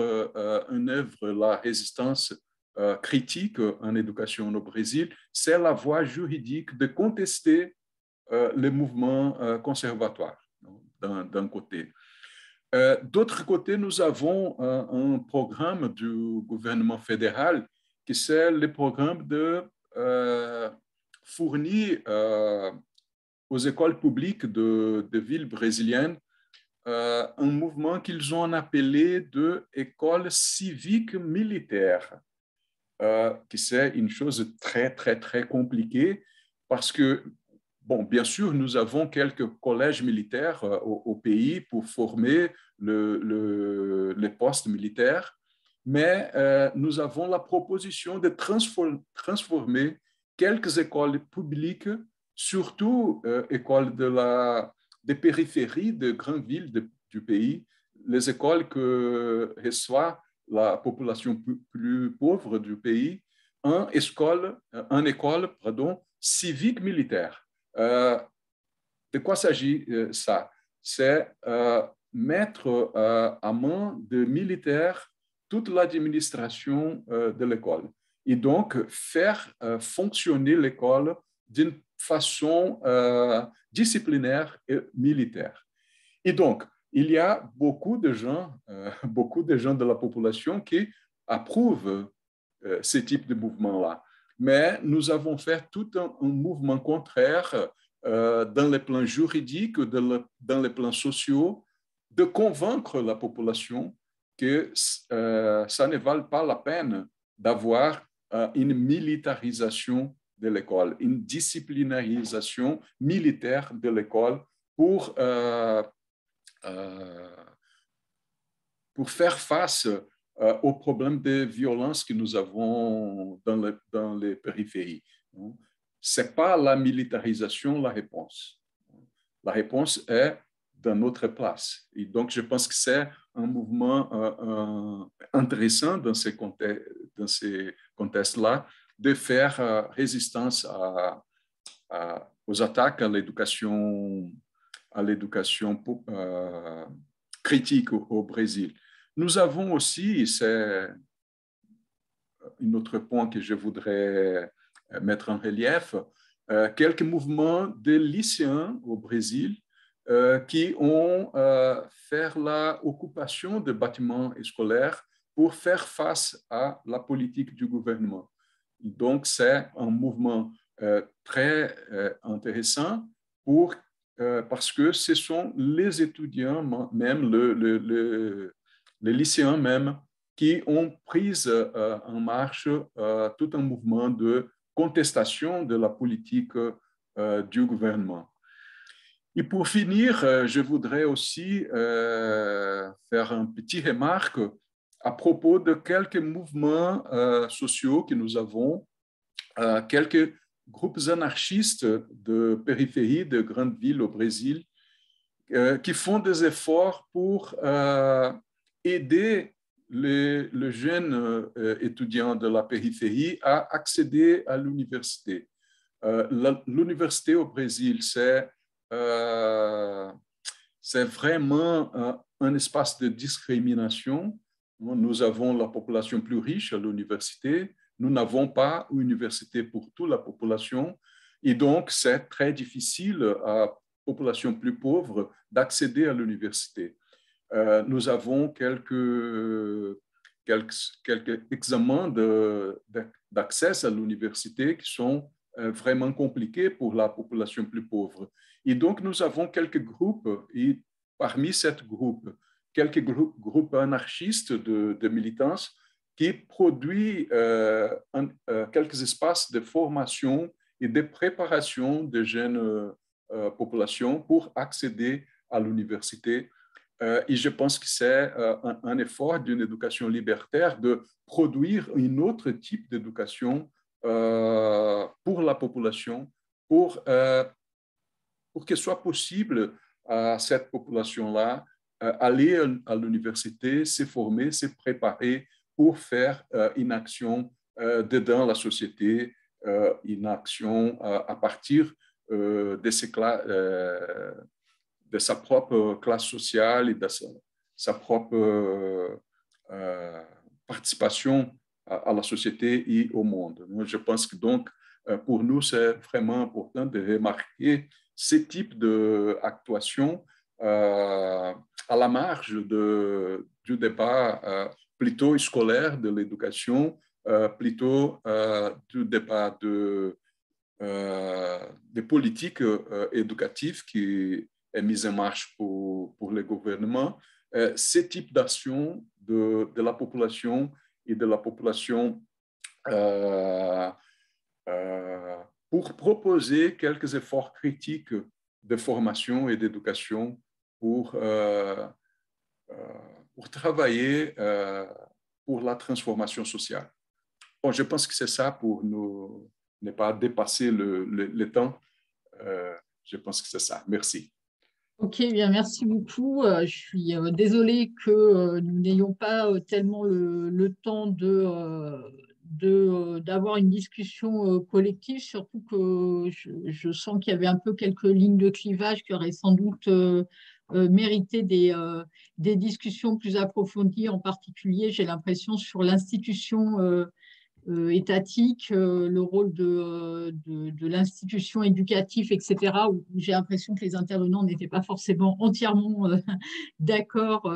en œuvre la résistance critique en éducation au Brésil, c'est la voie juridique de contester les mouvements conservatoires, d'un côté. D'autre côté, nous avons un programme du gouvernement fédéral qui c'est le programme de fournir aux écoles publiques de villes brésiliennes un mouvement qu'ils ont appelé de école civique militaire, qui c'est une chose très, très, très compliquée parce que, bon, bien sûr, nous avons quelques collèges militaires au pays pour former les postes militaires, mais nous avons la proposition de transformer quelques écoles publiques, surtout écoles des périphéries de grandes villes du pays, les écoles que reçoit la population plus pauvre du pays, en école civique-militaire. De quoi s'agit ça? C'est mettre à main de militaires toute l'administration de l'école et donc faire fonctionner l'école d'une façon disciplinaire et militaire. Et donc, il y a beaucoup de gens de la population qui approuvent ce type de mouvement-là. Mais nous avons fait tout un mouvement contraire dans les plans juridiques, dans les plans sociaux, de convaincre la population que ça ne vale pas la peine d'avoir une militarisation de l'école, une disciplinarisation militaire de l'école pour faire face aux problèmes de violence que nous avons dans les périphéries. Ce n'est pas la militarisation la réponse. La réponse est dans notre place. Et donc, je pense que c'est un mouvement intéressant dans ces contextes-là de faire résistance aux attaques à l'éducation critique au Brésil. Nous avons aussi, c'est un autre point que je voudrais mettre en relief, quelques mouvements de lycéens au Brésil qui ont fait l'occupation de bâtiments scolaires pour faire face à la politique du gouvernement. Donc, c'est un mouvement très intéressant parce que ce sont les étudiants, même les lycéens même, qui ont pris en marche tout un mouvement de contestation de la politique du gouvernement. Et pour finir, je voudrais aussi faire une petite remarque à propos de quelques mouvements sociaux que nous avons, quelques groupes anarchistes de périphérie, de grandes villes au Brésil, qui font des efforts pour aider les jeunes étudiants de la périphérie à accéder à l'université. L'université au Brésil, c'est vraiment un espace de discrimination. Nous avons la population plus riche à l'université. Nous n'avons pas une université pour toute la population. Et donc, c'est très difficile à la population plus pauvre d'accéder à l'université. Nous avons quelques examens d'accès à l'université qui sont vraiment compliqués pour la population plus pauvre. Et donc, nous avons quelques groupes, et parmi ces groupes, quelques groupes anarchistes de militants qui produisent quelques espaces de formation et de préparation de jeunes populations pour accéder à l'université. Et je pense que c'est un effort d'une éducation libertaire de produire un autre type d'éducation pour la population, pour qu'il soit possible à cette population-là aller à l'université, se former, se préparer pour faire une action dedans la société, une action à partir de sa propre classe sociale et de sa propre participation à la société et au monde. Je pense que donc, pour nous, c'est vraiment important de remarquer ce type d'actuation à la marge du débat plutôt scolaire de l'éducation, plutôt du débat de politique éducative qui est mise en marche pour le gouvernement. Ce type d'action de la population et de la population pour proposer quelques efforts critiques de formation et d'éducation pour travailler pour la transformation sociale. Bon, je pense que c'est ça pour ne pas dépasser le temps. Je pense que c'est ça. Merci. Ok, bien, merci beaucoup. Je suis désolée que nous n'ayons pas tellement le temps d'avoir une discussion collective, surtout que je sens qu'il y avait un peu quelques lignes de clivage qui auraient sans doute mérité des discussions plus approfondies, en particulier, j'ai l'impression, sur l'institution étatique, le rôle de l'institution éducative, etc., où j'ai l'impression que les intervenants n'étaient pas forcément entièrement d'accord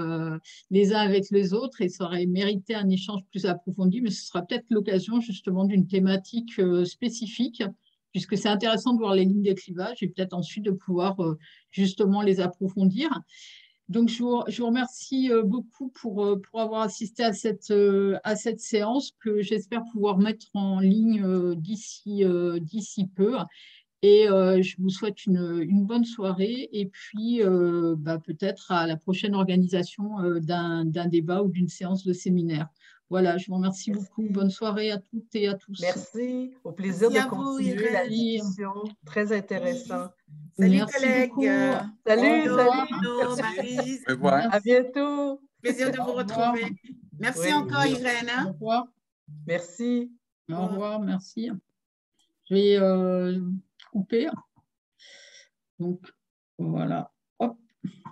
les uns avec les autres, et ça aurait mérité un échange plus approfondi, mais ce sera peut-être l'occasion justement d'une thématique spécifique, puisque c'est intéressant de voir les lignes de clivage et peut-être ensuite de pouvoir justement les approfondir. Donc, je vous remercie beaucoup pour avoir assisté à cette séance que j'espère pouvoir mettre en ligne d'ici peu. Et je vous souhaite une bonne soirée et puis peut-être à la prochaine organisation d'un débat ou d'une séance de séminaire. Voilà, je vous remercie beaucoup. Bonne soirée à toutes et à tous. Merci. Au plaisir de continuer la Irène. discussion. Très intéressant. Salut Merci collègues. beaucoup. Salut, Bruno, salut. Maryse. Au revoir. À bientôt. Plaisir de vous retrouver. Merci Oui. encore, Irène. Au revoir. Merci. Au revoir, merci. Je vais couper. Donc, voilà.